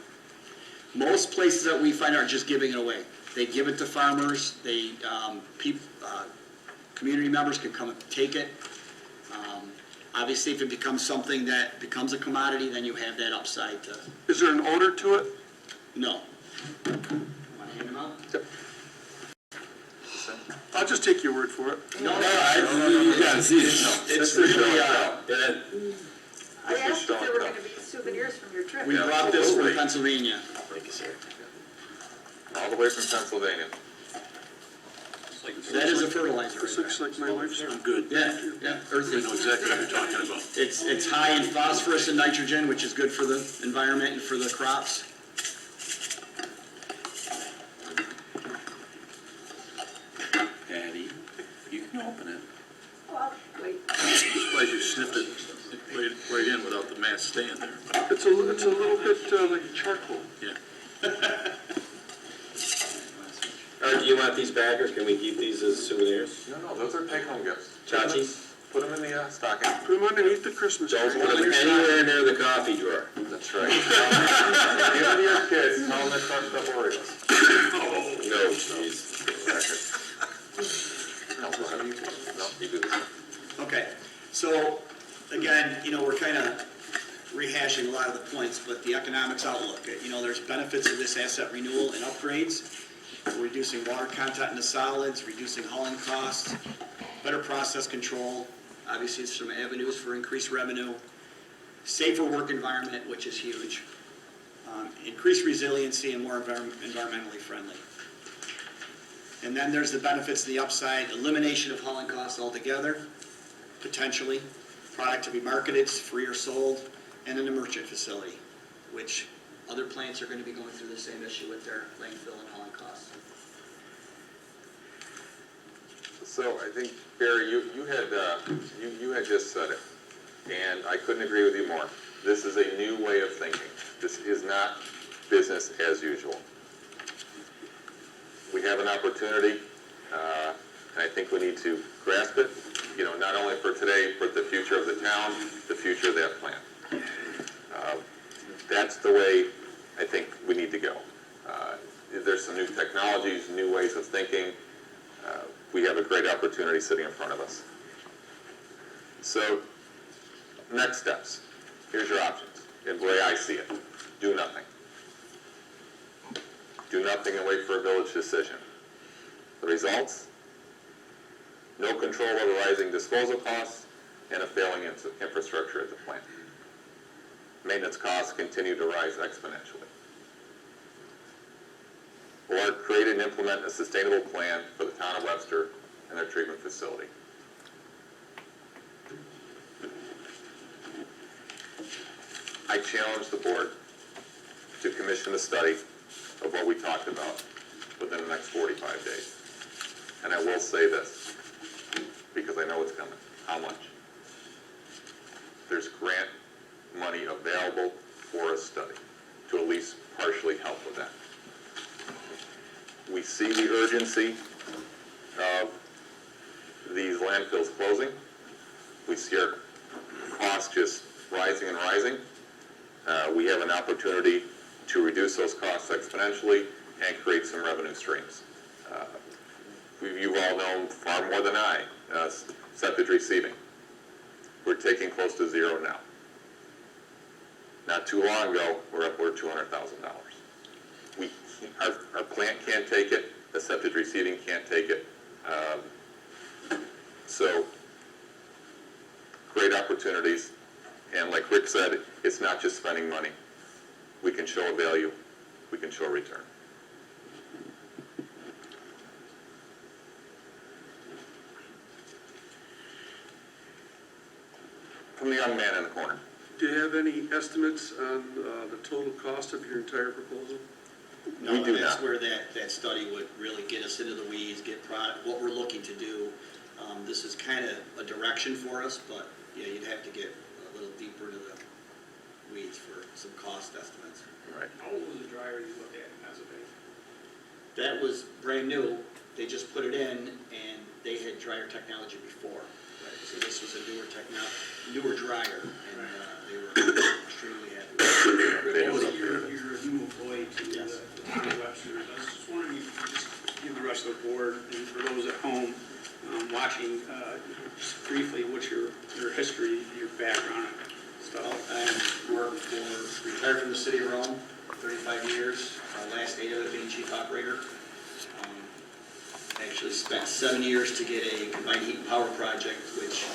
Most places that we find are just giving it away. They give it to farmers, community members can come and take it. Obviously, if it becomes something that becomes a commodity, then you have that upside to, Is there an odor to it? no. Want to hand them out? I'll just take your word for it. No, Yeah, see, it's really, I asked if there were gonna be souvenirs from your trip. we brought this from Pennsylvania. thank you, sir. All the way from Pennsylvania. That is a fertilizer. This Right looks like my wife's. I'm good. there. Yeah, earthy. I know exactly what you're talking about. It's high in phosphorus and nitrogen, which is good for the environment and for the crops. Patty, you can open it. Well, wait. Surprised you sniffed it right in without the mask staying there. It's a little bit like charcoal. Yeah. Do you want these back, or can we keep these as souvenirs? No, those are take-home gifts. Chachi? Put them in the stocking. Put them underneath the Christmas tree. Don't put them anywhere near the coffee drawer. That's right. Give them to your kids, tell them they're crushed up Oreos. No, jeez. No, you do this. Okay, so, again, we're kind of rehashing a lot of the points, but the economics outlook, there's benefits of this asset renewal and upgrades, reducing water content in the solids, reducing hauling costs, better process control, obviously some avenues for increased revenue, safer work environment, which is huge, increased resiliency and more environmentally friendly. And then there's the benefits, the upside, elimination of hauling costs altogether, potentially, product to be marketed, free or sold, and in a merchant facility, which other plants are going to be going through the same issue with their landfill and hauling costs. So I think, Barry, you had just said it, and I couldn't agree with you more. This is a new way of thinking. This is not business as usual. We have an opportunity, and I think we need to grasp it, not only for today, but the future of the town, the future of that plant. That's the way I think we need to go. There's some new technologies, new ways of thinking. We have a great opportunity sitting in front of us. So, next steps. Here's your options. And the way I see it, do nothing. Do nothing and wait for a village decision. The results? No control over rising disposal costs and a failing infrastructure at the plant. Maintenance costs continue to rise exponentially. Or create and implement a sustainable plan for the town of Webster and their treatment facility. I challenge the board to commission a study of what we talked about within the next 45 days. And I will say this, because I know it's coming. How much? There's grant money available for a study to at least partially help with that. We see the urgency of these landfills closing. We see our costs just rising and rising. We have an opportunity to reduce those costs exponentially and create some revenue streams. You've all known far more than I, septic receiving. We're taking close to zero now. Not too long ago, we're upward $200,000. Our plant can't take it, the septic receiving can't take it. So, great opportunities. And like Rick said, it's not just spending money. We can show a value, we can show a return. From the young man in the corner. Do you have any estimates on the total cost of your entire proposal? No, We do that's not. where that study would really get us into the weeds, get product, what we're looking to do. This is kind of a direction for us, but yeah, you'd have to get a little deeper into the weeds for some cost estimates. Right. How old was the dryer you looked at in Pennsylvania? That was brand new. They just put it in, and they had dryer technology before. So this was a newer dryer, and they were extremely happy. You're a new employee to Yes. the Webster. I was just wondering if you could just give the rest of the board, and for those at home watching, just briefly, what's your history, your background, stuff like that? I worked for, retired from the city of Rome, 35 years, last 8 of it being chief operator. Actually spent 7 years to get a combined heat and power project, which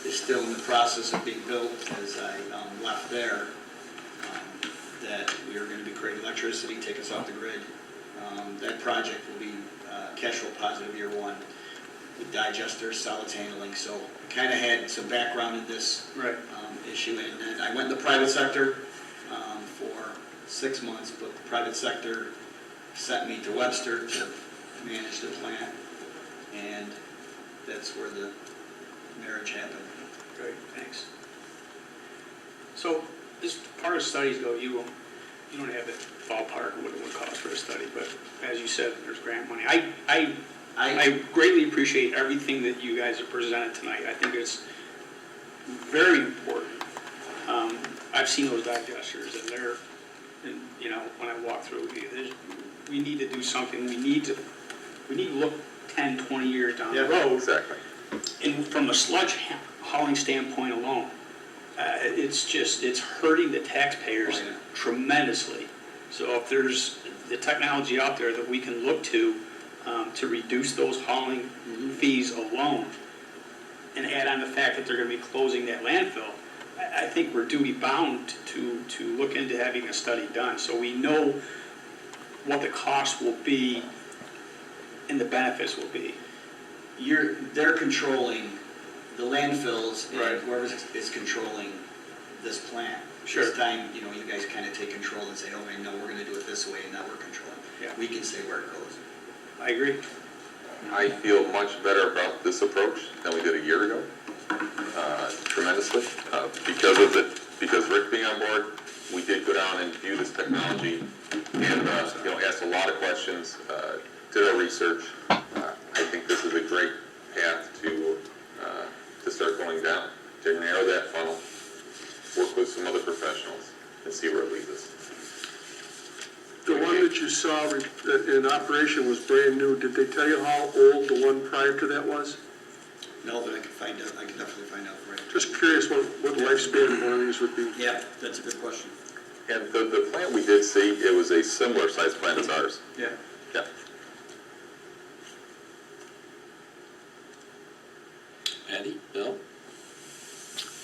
is still in the process of being built as I left there, that we are going to be creating electricity, take us off the grid. That project will be cash flow positive year 1 with digesters, solids handling. So I kind of had some background in this issue. And then I went in the private sector for 6 months, but the private sector sent me to Webster to manage the plant, and that's where the marriage happened. Great, thanks. So, as far as studies go, you don't have the ballpark of what it would cost for a study, but as you said, there's grant money. I greatly appreciate everything that you guys have presented tonight. I think it's very important. I've seen those digesters, and they're, when I walk through, we need to do something. We need to look 10, 20 years down the road. Exactly. And from a sludge hauling standpoint alone, it's hurting the taxpayers tremendously. So if there's the technology out there that we can look to reduce those hauling fees alone, and add on the fact that they're going to be closing that landfill, I think we're duty bound to look into having a study done, so we know what the cost will be and the benefits will be. They're controlling the landfills, and Right. whoever is controlling this plant. Sure. This time, you guys kind of take control and say, oh, no, we're going to do it this way, and now we're controlling. Yeah. We can say where it goes. I agree. I feel much better about this approach than we did a year ago, tremendously. Because Rick being on board, we did go down and view this technology and, asked a lot of questions, did our research. I think this is a great path to start going down, to narrow that funnel, work with some other professionals, and see where it leads us. The one that you saw in operation was brand new. Did they tell you how old the one prior to that was? No, but I can find out. I can definitely find out for you. Just curious what the lifespan of one of these would be. Yeah, that's a good question. And the plant we did see, it was a similar size plant as ours. Yeah. Yeah. Andy, Bill?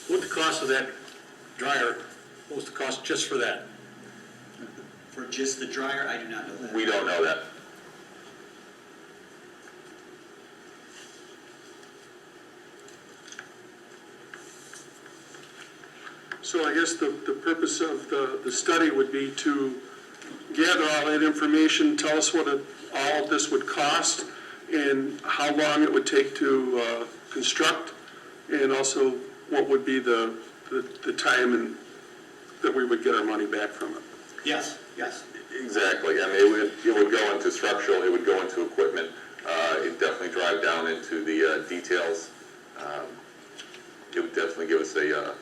What the cost of that dryer, what was the cost just for that? For just the dryer, I do not know that. We don't know that. So I guess the purpose of the study would be to gather all that information, tell us what all of this would cost, and how long it would take to construct, and also what would be the time that we would get our money back from it. Yes. Exactly. I mean, it would go into structural, it would go into equipment. It'd definitely drive down into the details. It would definitely give us a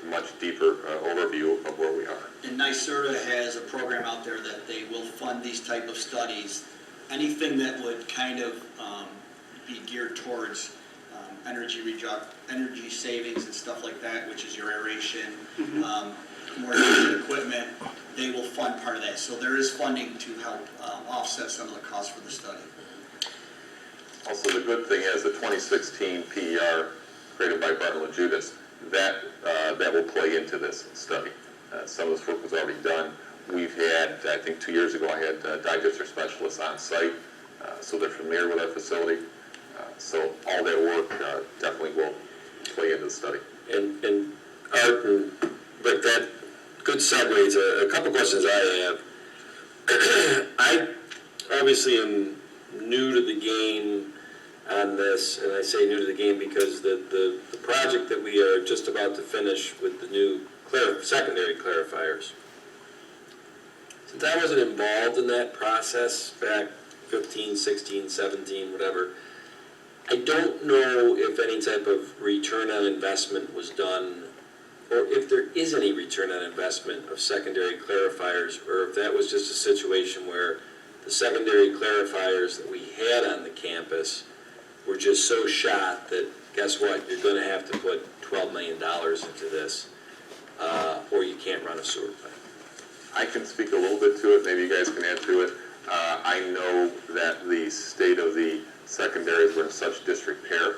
much deeper overview of where we are. And NYSERDA has a program out there that they will fund these type of studies. Anything that would kind of be geared towards energy savings and stuff like that, which is your aeration, more efficient equipment, they will fund part of that. So there is funding to help offset some of the costs for the study. Also, the good thing is the 2016 PER created by Barton and Judas, that will play into this study. Some of this work was already done. We've had, I think 2 years ago, I had digester specialists on site, so they're familiar with our facility. So all that work definitely will play into the study. And Art and Rick, that good segue to a couple questions I have. I obviously am new to the game on this, and I say new to the game because the project that we are just about to finish with the new secondary clarifiers, since I wasn't involved in that process back 15, 16, 17, whatever, I don't know if any type of return on investment was done, or if there is any return on investment of secondary clarifiers, or if that was just a situation where the secondary clarifiers that we had on the campus were just so shot that, guess what, you're going to have to put $12 million into this, or you can't run a sewer plant. I can speak a little bit to it, maybe you guys can add to it. I know that the state of the secondaries were in such disrepair.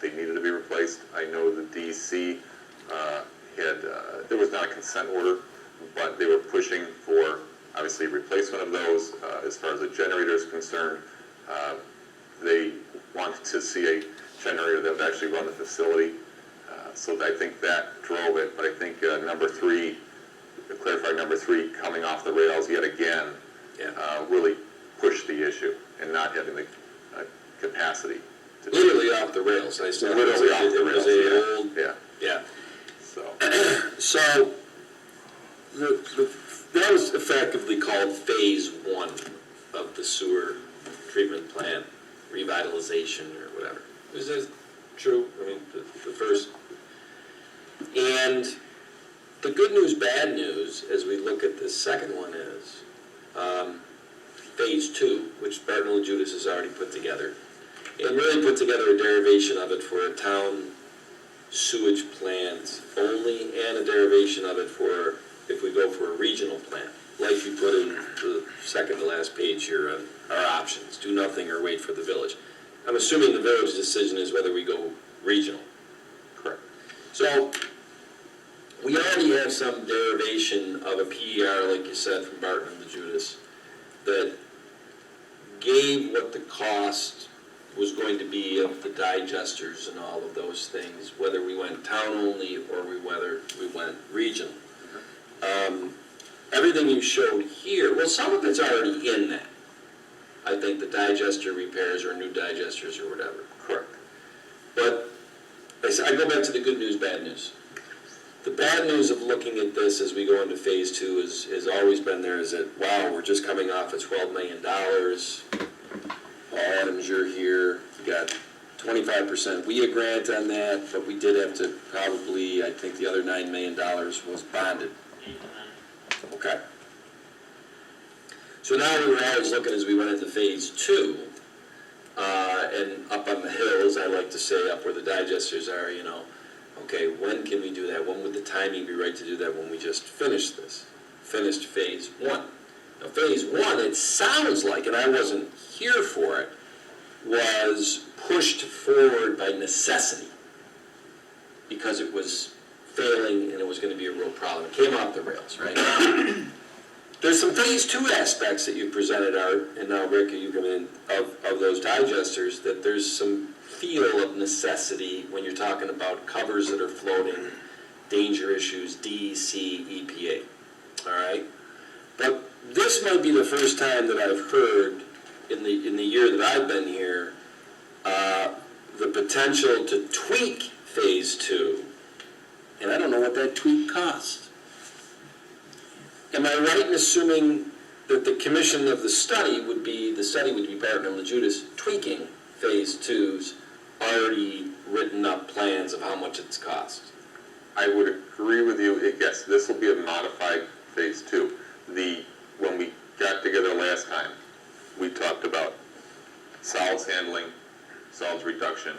They needed to be replaced. I know the DEC there was not a consent order, but they were pushing for, obviously, replacement of those. As far as the generator is concerned, they wanted to see a generator that would actually run the facility. So I think that drove it, but I think number three, the clarifier number 3 coming off the rails yet again, really pushed the issue and not having the capacity to Literally off the rails. I said literally off the rails. It was Yeah. So So, that was effectively called phase 1 of the sewer treatment plant revitalization or whatever. Is this true? I mean, the first. And the good news, bad news, as we look at this second one is phase 2, which Barton and Judas has already put together, and really put together a derivation of it for a town sewage plant only, and a derivation of it for if we go for a regional plant, like you put in the second to last page here on our options, do nothing or wait for the village. I'm assuming the village decision is whether we go regional. correct. So, we already have some derivation of a PER, like you said, from Barton and the Judas, that gave what the cost was going to be of the digesters and all of those things, whether we went town only or whether we went regional. Everything you showed here, well, some of it's already in that. I think the digester repairs or new digesters or whatever. Correct. But I go back to the good news, bad news. The bad news of looking at this as we go into phase 2 has always been there is that, wow, we're just coming off of $12 million. Paul Adams, you're here. You got 25% WIA grant on that, but we did have to probably, I think the other $9 million was bonded. Okay. So now we were always looking as we went into phase 2, and up on the hills, I like to say up where the digesters are, okay, when can we do that? When would the timing be right to do that when we just finished this? Finished phase 1. Now phase 1, it sounds like, and I wasn't here for it, was pushed forward by necessity because it was failing and it was going to be a real problem. It came off the rails, right? There's some phase 2 aspects that you presented, Art, and now Rick, you come in, of those digesters, that there's some feel of necessity when you're talking about covers that are floating, danger issues, DEC, EPA, all right? But this might be the first time that I've heard in the year that I've been here the potential to tweak phase 2, and I don't know what that tweak costs. Am I right in assuming that the commission of the study would be Barton and LaJudas tweaking phase two's already written up plans of how much it's cost? I would agree with you, yes, this will be a modified phase two. When we got together last time, we talked about solids handling, solids reduction,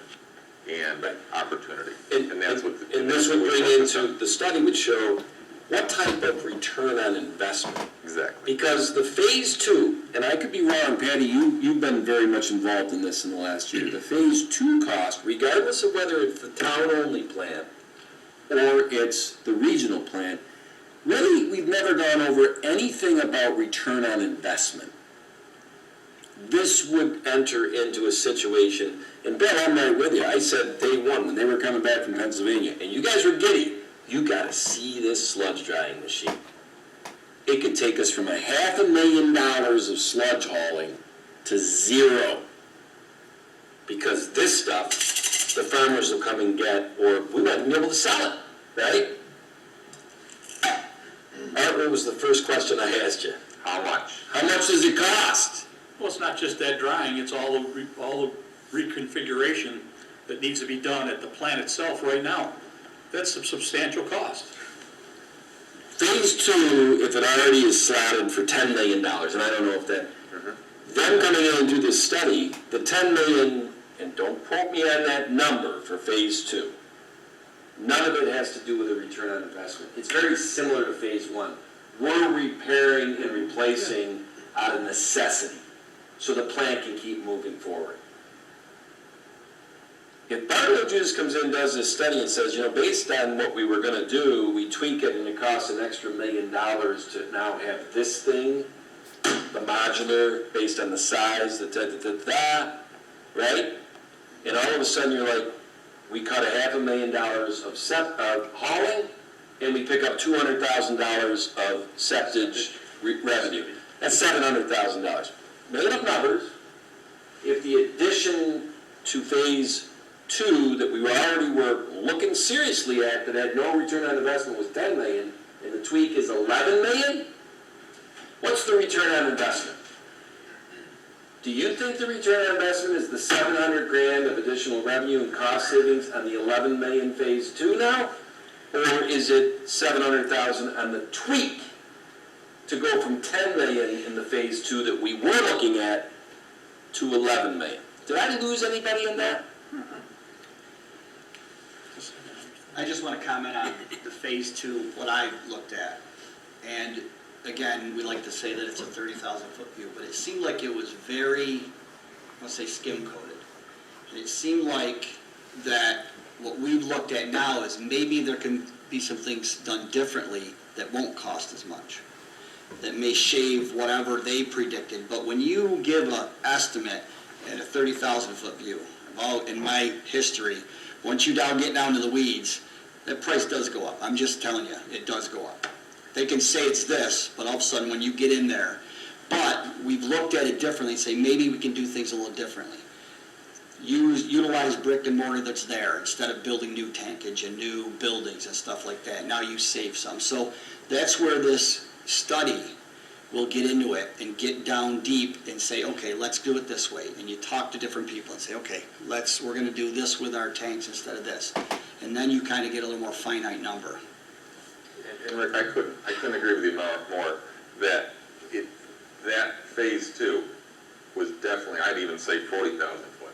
and opportunity. And that's what. And this would bring into, the study would show what type of return on investment. Exactly. Because the phase two, and I could be wrong, Patty, you've been very much involved in this in the last year. The phase two cost, regardless of whether it's the town-only plan or it's the regional plan, really, we've never gone over anything about return on investment. This would enter into a situation, and Bill, I'm right with you. I said day one when they were coming back from Pennsylvania, and you guys were giddy. You gotta see this sludge drying machine. It could take us from $500,000 of sludge hauling to zero. Because this stuff, the farmers will come and get, or we might be able to sell it, right? Art, what was the first question I asked you? How much? How much does it cost? Well, it's not just that drying, it's all the reconfiguration that needs to be done at the plant itself right now. That's a substantial cost. Phase two, if it already is slotted for $10 million, and I don't know if that, them coming in and do this study, the $10 million, and don't quote me on that number for phase two, none of it has to do with a return on investment. It's very similar to phase one. We're repairing and replacing out of necessity, so the plant can keep moving forward. If Barton Juice comes in and does this study and says, based on what we were going to do, we tweak it and it costs an extra $1 million to now have this thing, the modular, based on the size, right? And all of a sudden you're like, we cut $500,000 of hauling, and we pick up $200,000 of septage revenue. That's $700,000. Made up numbers. If the addition to phase two that we already were looking seriously at that had no return on investment was $10 million, and the tweak is $11 million, what's the return on investment? Do you think the return on investment is the $700,000 of additional revenue and cost savings on the $11 million phase two now? Or is it $700,000 on the tweak to go from $10 million in the phase two that we were looking at to $11 million? Did I lose anybody in that? I just want to comment on the phase two, what I looked at. And again, we like to say that it's a 30,000-foot view, but it seemed like it was very, I want to say skim-coated. And it seemed like that what we've looked at now is maybe there can be some things done differently that won't cost as much, that may shave whatever they predicted. But when you give an estimate at a 30,000-foot view, in my history, once you get down to the weeds, that price does go up. I'm just telling you, it does go up. They can say it's this, but all of a sudden when you get in there, but we've looked at it differently and say maybe we can do things a little differently. Utilize brick and mortar that's there instead of building new tankage and new buildings and stuff like that. Now you save some. So that's where this study will get into it and get down deep and say, okay, let's do it this way. And you talk to different people and say, okay, we're going to do this with our tanks instead of this. And then you kind of get a little more finite number. And Rick, I couldn't agree with you more that that phase two was definitely, I'd even say 40,000 foot.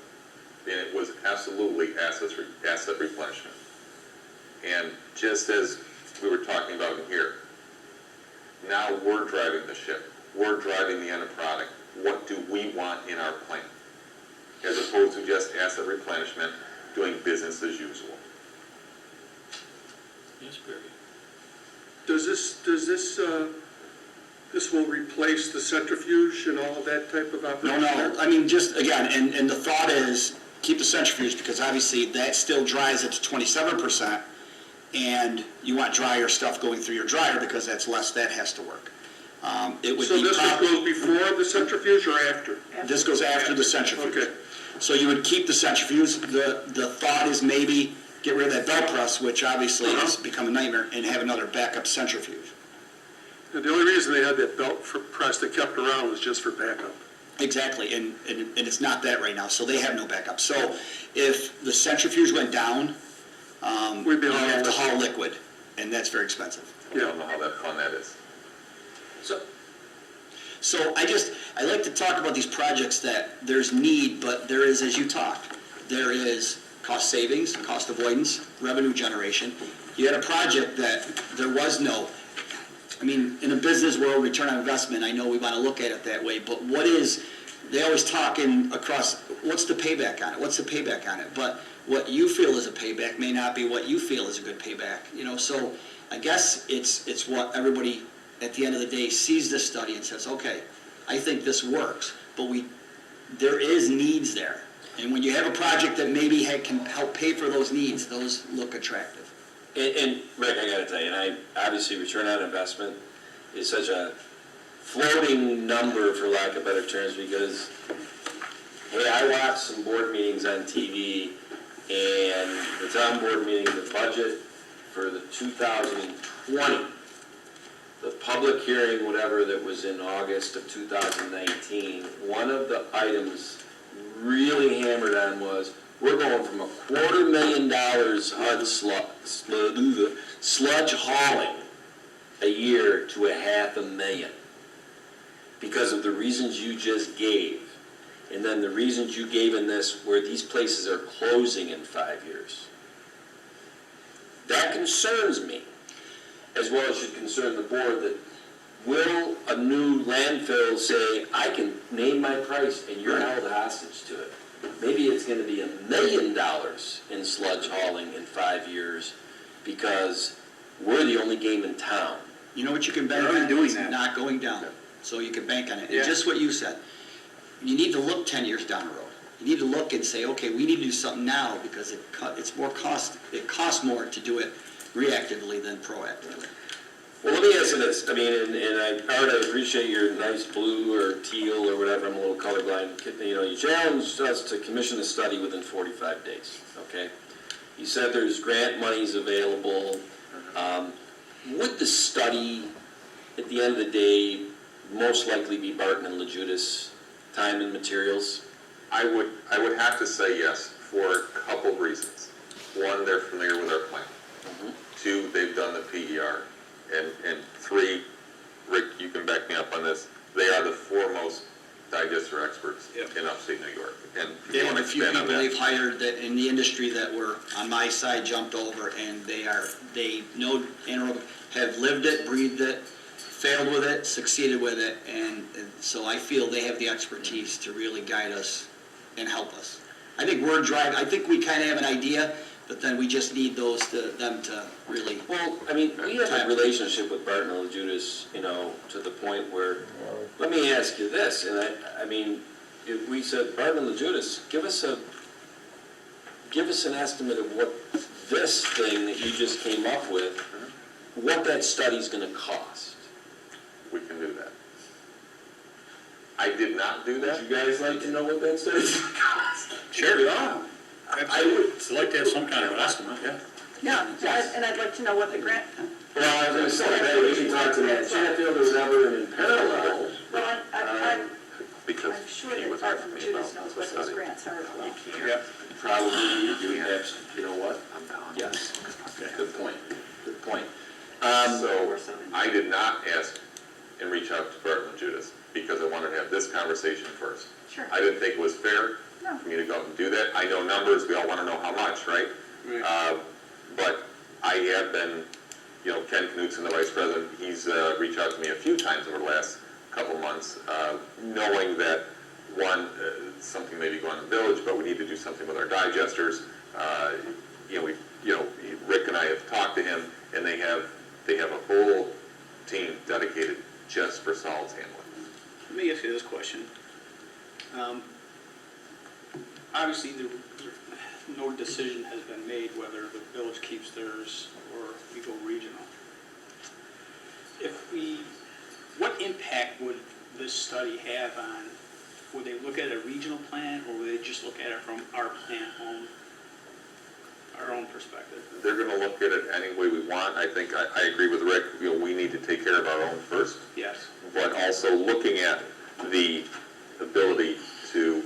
And it was absolutely asset replenishment. And just as we were talking about in here, now we're driving the ship. We're driving the end product. What do we want in our plant? As opposed to just asset replenishment, doing business as usual. Yes, Barry. This will replace the centrifuge and all of that type of operation? No, I mean, just, again, and the thought is, keep the centrifuge, because obviously that still dries it to 27%, and you want drier stuff going through your dryer, because that's less that has to work. It would So be this goes before the centrifuge or after? This goes after the centrifuge. Okay. So you would keep the centrifuge. The thought is maybe get rid of that belt press, which obviously has become a nightmare, and have another backup centrifuge. And the only reason they had that belt for press they kept around was just for backup. Exactly, and it's not that right now, so they have no backup. So if the centrifuge went down, We'd be you hauling have to liquid. haul liquid, and that's very expensive. I don't know how that fun that is. So I like to talk about these projects that there's need, but there is, as you talked, there is cost savings, cost avoidance, revenue generation. You had a project that there was no, I mean, in a business world, return on investment, I know we want to look at it that way, but they always talk across, what's the payback on it? What's the payback on it? But what you feel is a payback may not be what you feel is a good payback, so I guess it's what everybody at the end of the day sees this study and says, okay, I think this works, but there is needs there. And when you have a project that maybe can help pay for those needs, those look attractive. And Rick, I gotta tell you, obviously return on investment is such a floating number, for lack of better terms, because, hey, I watched some board meetings on TV, and the town board meeting, the budget for the 2020, the public hearing, whatever, that was in August of 2019, one of the items really hammered on was, we're going from $250,000 HUD sludge hauling a year to $500,000 because of the reasons you just gave. And then the reasons you gave in this, where these places are closing in 5 years. That concerns me, as well as should concern the board, that will a new landfill say, I can name my price and you're held hostage to it? Maybe it's going to be $1 million in sludge hauling in 5 years because we're the only game in town. You know what you can bank They're on? already doing It's that. not going down. So you can bank on it. Yeah. And just what you said, you need to look 10 years down the road. You need to look and say, okay, we need to do something now because it costs more to do it reactively than proactively. Well, let me ask you this. I mean, Art, I appreciate your nice blue or teal or whatever. I'm a little colorblind. You challenged us to commission a study within 45 days, okay? You said there's grant monies available. Would the study, at the end of the day, most likely be Barton and LaJudas time and materials? I would have to say yes for a couple of reasons. One, they're familiar with our plan. Two, they've done the PER. And three, Rick, you can back me up on this, they are the foremost digester experts in upstate New York. And if They you have want a to few expand on people that. they've hired that in the industry that were on my side jumped over, and they know anaerobic, have lived it, breathed it, failed with it, succeeded with it, and so I feel they have the expertise to really guide us and help us. I think I think we kind of have an idea, but then we just need them to really. Well, I mean, we have a relationship with Barton and LaJudas, to the point where, let me ask you this, and I mean, if we said, Barton and LaJudas, give us an estimate of what this thing that you just came up with, what that study's gonna cost. We can do that. I did not do that. Would you guys like to know what that study's gonna cost? Sure. Yeah. I would. I'd like to have some kind of an estimate, yeah. Yeah, and I'd like to know what the grant, Well, I was gonna say, hey, we can talk to that Chatfield or whatever, and in parallel, well, I'm Because sure he that was Barton asking me Judas about knows the what those study. grants are. probably you have, you know what? I'm telling you. Yes. Good point. Good point. So I did not ask and reach out to Barton and Judas because I wanted to have this conversation first. Sure. I didn't think it was fair No. for me to go out and do that. I know numbers, we all want to know how much, right? But I have been, Ken Knutson, the vice president, he's reached out to me a few times over the last couple months, knowing that, one, something may be going on in the village, but we need to do something with our digesters. Rick and I have talked to him, and they have a whole team dedicated just for solids handling. Let me ask you this question. Obviously, no decision has been made whether the village keeps theirs or we go regional. What impact would this study have on, would they look at a regional plan or would they just look at it from our plant home? our own perspective. They're gonna look at it any way we want. I think, I agree with Rick, we need to take care of our own first, Yes. but also looking at the ability to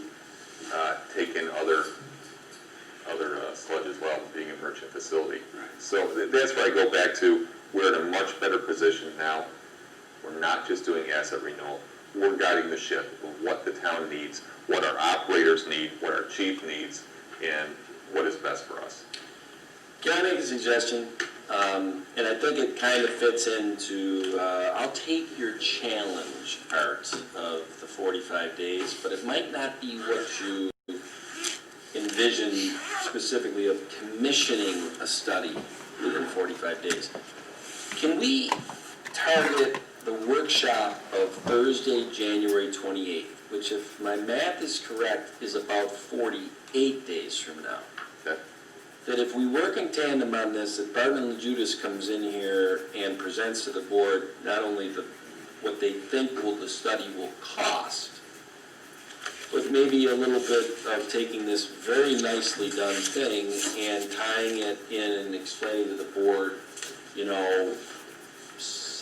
take in other sludge as well, being a merchant facility. Right. So that's where I go back to, we're in a much better position now. We're not just doing asset renewal, we're guiding the ship of what the town needs, what our operators need, what our chief needs, and what is best for us. Can I make a suggestion? And I think it kind of fits into, I'll take your challenge, Art, of the 45 days, but it might not be what you envision specifically of commissioning a study within 45 days. Can we target the workshop of Thursday, January 28th, which if my math is correct, is about 48 days from now? Okay? That if we work in tandem on this, that Barton and Judas comes in here and presents to the board not only what they think the study will cost, but maybe a little bit of taking this very nicely done thing and tying it in and explaining to the board,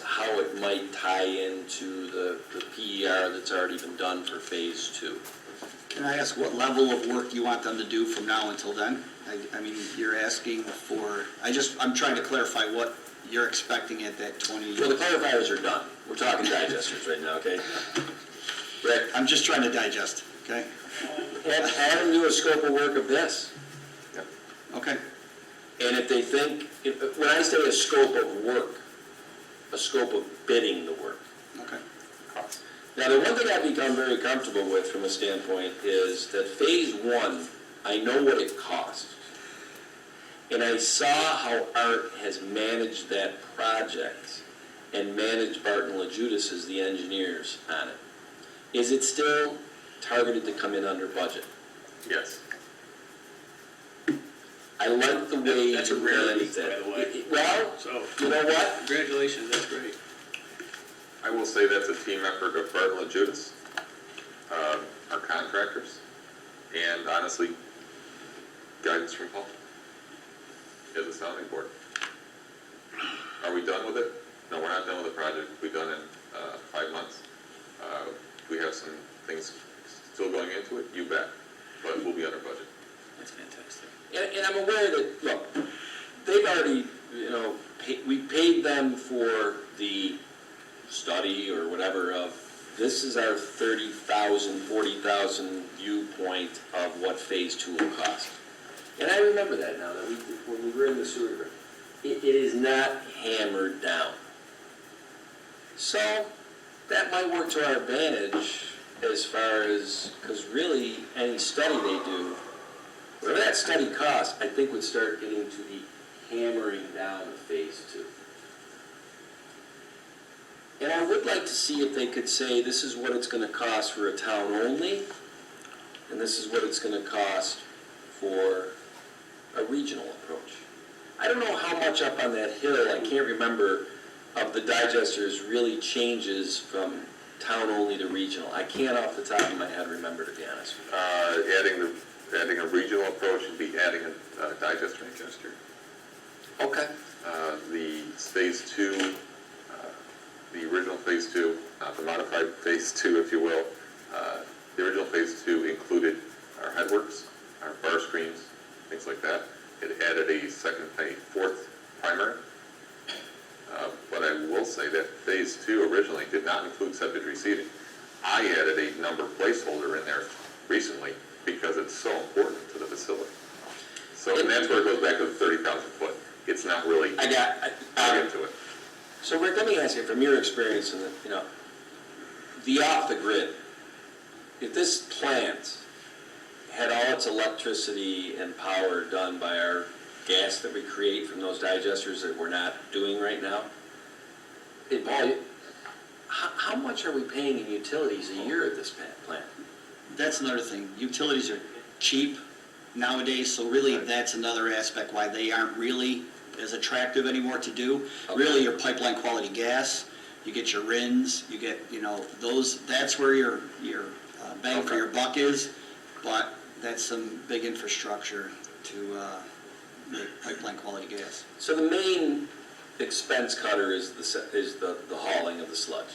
how it might tie into the PER that's already been done for phase 2. Can I ask what level of work you want them to do from now until then? I mean, you're asking for, I'm trying to clarify what you're expecting at that 20. Well, the clarifiers are done. We're talking digesters right now, okay? Rick, I'm just trying to digest, okay? have them do a scope of work of this. Okay. And if they think, when I say a scope of work, a scope of bidding the work. Okay. Now, the one thing I've become very comfortable with from a standpoint is that phase 1, I know what it cost. And I saw how Art has managed that project and managed Barton LaJudas as the engineers on it. Is it still targeted to come in under budget? Yes. I like the way That's a you rarity, managed that. by the way. Well, So, you know what? congratulations, that's great. I will say that's a team effort of Barton and Judas, our contractors, and honestly, guidance from Paul as a sounding board. Are we done with it? No, we're not done with the project. We'll be done in 5 months. We have some things still going into it, you bet, but we'll be under budget. That's fantastic. And I'm aware that, look, they've already, we paid them for the study or whatever of, this is our 30,000, 40,000 viewpoint of what phase 2 will cost. And I remember that now, that when we were in the sewer, it is not hammered down. So that might work to our advantage as far as, because really, any study they do, whatever that study costs, I think would start getting to the hammering down of phase 2. And I would like to see if they could say, this is what it's going to cost for a town only, and this is what it's going to cost for a regional approach. I don't know how much up on that hill, I can't remember, of the digesters really changes from town only to regional. I can't off the top of my head remember, to be honest with you. Adding a regional approach would be adding a digester. Okay. The phase 2, the original phase 2, the modified phase 2, if you will, the original phase 2 included our headworks, our bar screens, things like that. It added a fourth primary. But I will say that phase 2 originally did not include septic receiving. I added a number placeholder in there recently because it's so important to the facility. So, and that's where it goes back to the 30,000 foot. It's not really I got into it. So Rick, let me ask you, from your experience in the off the grid, if this plant had all its electricity and power done by our gas that we create from those digesters that we're not doing right now, Paul, how much are we paying in utilities a year at this plant? That's another thing. Utilities are cheap nowadays, so really that's another aspect why they aren't really as attractive anymore to do. Okay. Really, your pipeline quality gas, you get your RINs, you get, those, that's where your bang for your buck is, but that's some big infrastructure to the pipeline quality gas. So the main expense cutter is the hauling of the sludge.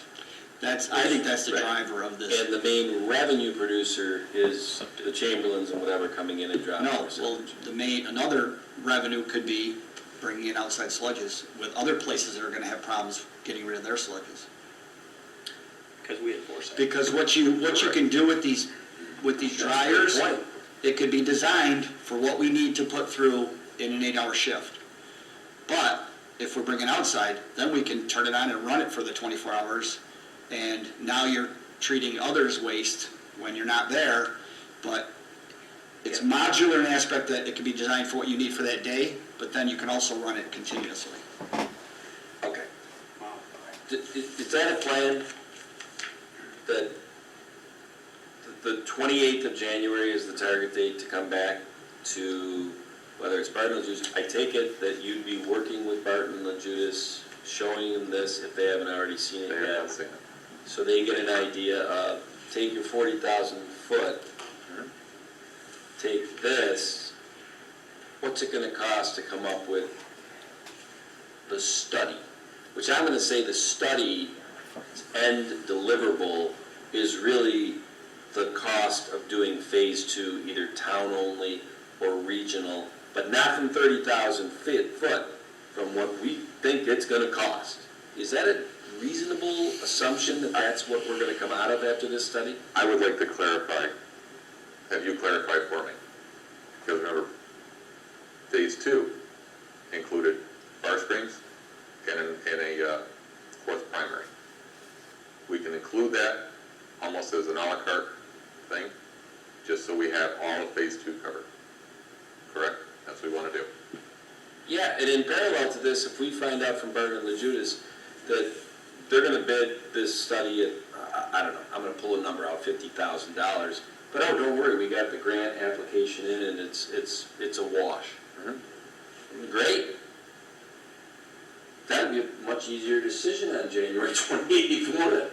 I think that's the Right. driver of this. And the main revenue producer is the Chamberlains and whatever coming in and dropping. No, their well, sludge. another revenue could be bringing in outside sludges with other places that are gonna have problems getting rid of their sludges. Because we had foresight. Because what you can do with these dryers, That's a good point. it could be designed for what we need to put through in an 8-hour shift. But if we're bringing outside, then we can turn it on and run it for the 24 hours. And now you're treating others' waste when you're not there, but it's modular in the aspect that it can be designed for what you need for that day, but then you can also run it continuously. Okay. Is that a plan that the 28th of January is the target date to come back to, whether it's Barton and Judas? I take it that you'd be working with Barton and Judas, showing them this if they haven't already seen it They yet. have not seen it. So they get an idea of, take your 40,000 foot, take this, what's it gonna cost to come up with the study? Which I'm gonna say the study end deliverable is really the cost of doing phase 2, either town only or regional, but not from 30,000 foot, from what we think it's gonna cost. Is that a reasonable assumption that that's what we're gonna come out of after this study? I would like to clarify, have you clarified for me? Because remember, phase 2 included bar springs and a fourth primary. We can include that almost as an a la carte thing, just so we have all of phase 2 covered. Correct? That's what we want to do. Yeah, and in parallel to this, if we find out from Barton and LaJudas that they're gonna bid this study at, I don't know, I'm gonna pull a number out, $50,000, but oh, don't worry, we got the grant application in and it's a wash. Great. That'd be a much easier decision on January 28th, won't it?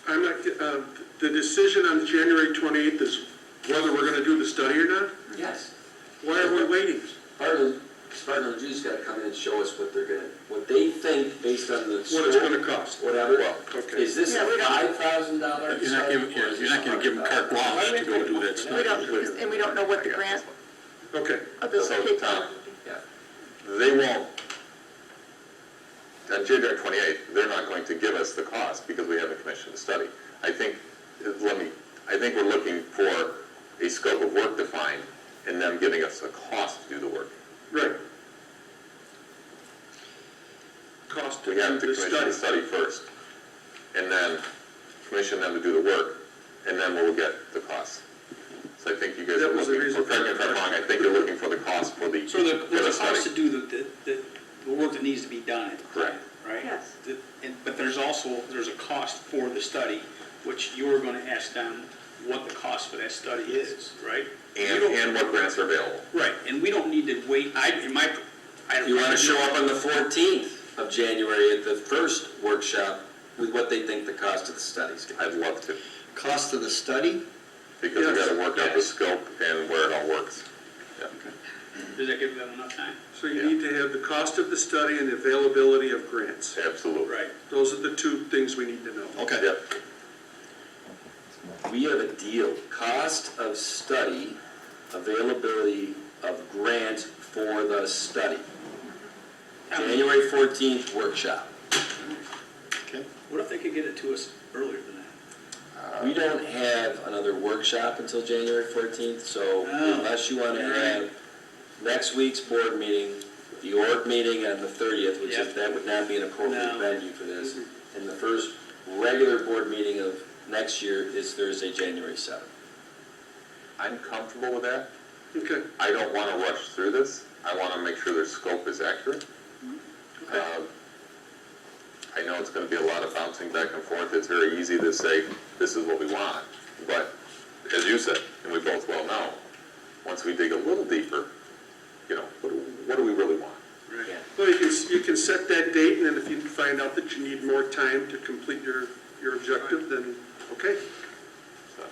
I'm not, the decision on January 28th is whether we're gonna do the study or not? Yes. Why are we waiting? Barton and LaJudas gotta come in and show us what they think based on the. What it's gonna cost? Whatever. Well, okay. Is this a Yeah, we don't- $5,000? You're not giving, you're not gonna give them carte blanche to go do that We study. don't, and we don't know what the grant Okay. ability. Tom, they won't, on January 28th, they're not going to give us the cost because we haven't commissioned the study. I think we're looking for a scope of work defined and them giving us a cost to do the work. Right. Cost to We have to do the commission the study. study first, and then commission them to do the work, and then we'll get the cost. So I think you guys That are was the looking, reason correct me if I'm wrong, I think you're looking for the cost for the, So for there's the a cost to study. do the work that needs to be done at the plant, right? Yes. But there's a cost for the study, which you're gonna ask them what the cost for that study is, right? And what grants are available. Right, and we don't need to wait, I don't. You wanna show up on the 14th of January at the first workshop with what they think the cost of the study's gonna I'd love to, Cost of the study, because we Yes. gotta work out the scope and where it all works. Yeah. Does that give them enough time? So you need to have the cost of the study and the availability of grants. Absolutely. Right. Those are the two things we need to know. okay. Yep. be. We have a deal, cost of study, availability of grant for the study. January 14th workshop. What if they could get it to us earlier than that? We don't have another workshop until January 14th, so Oh. unless you want to have next week's board meeting, the org meeting on the 30th, which Yep. is, that would not be an appropriate No. venue for this, and the first regular board meeting of next year is Thursday, January 7th. I'm comfortable with that. Okay. I don't want to rush through this. I want to make sure their scope is accurate. I know it's going to be a lot of bouncing back and forth. It's very easy to say, this is what we want. But as you said, and we both well know, once we dig a little deeper, what do we really want? Yeah. Well, you can set that date, and then if you find out that you need more time to complete your objective, then, okay. So,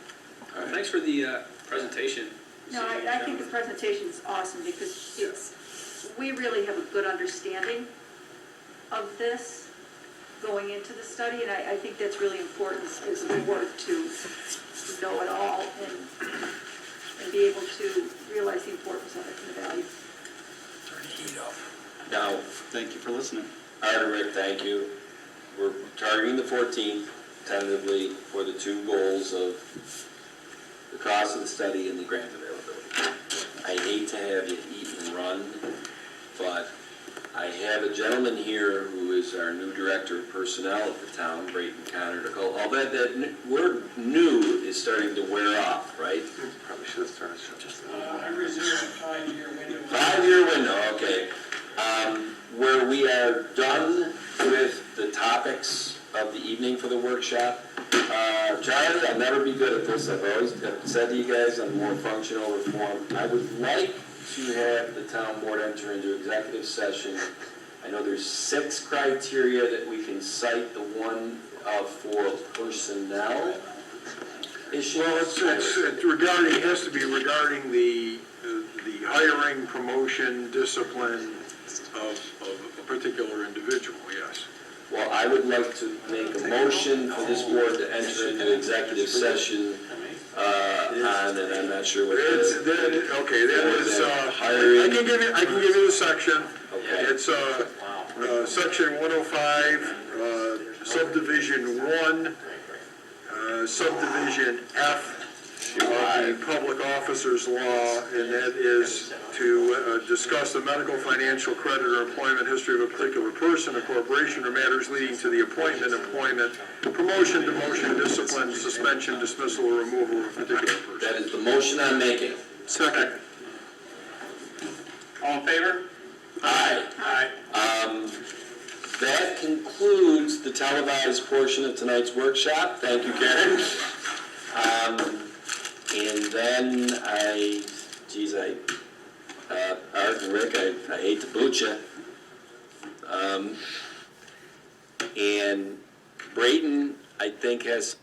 Thanks for the presentation. No, I think the presentation is awesome because we really have a good understanding of this going into the study, and I think that's really important as a board to know it all and be able to realize the importance of it and the value. Now, Thank you for listening. all right, Rick, thank you. We're targeting the 14th tentatively for the two goals of the cost of the study and the grant availability. I hate to have you eat and run, but I have a gentleman here who is our new director of personnel at the town, Brayton Connor. All that word "new" is starting to wear off, right? Probably should have started just. I reserve a 5-year window. 5-year window, okay. Where we are done with the topics of the evening for the workshop. Charlie, I'll never be good at this. I've always said to you guys, I'm more functional reform. I would like to have the town board enter into executive session. I know there's 6 criteria that we can cite, the one for personnel issues. Well, it's regarding, it has to be regarding the hiring, promotion, discipline of a particular individual, yes. Well, I would like to make a motion for this board to enter into executive session on, and I'm not sure what it is. Okay, that is, Hiring. I can give you the section. Okay. It's section 105, subdivision 1, subdivision F of the Public Officers Law, and that is to discuss the medical, financial, credit, or employment history of a particular person, a corporation, or matters leading to the appointment, employment, promotion, demotion, discipline, suspension, dismissal, or removal of a particular person. That is the motion I'm making. Second. All in favor? Aye. Aye. That concludes the televised portion of tonight's workshop. Thank you, Karen. And then Art and Rick, I hate to boot you. And Brayton, I think, has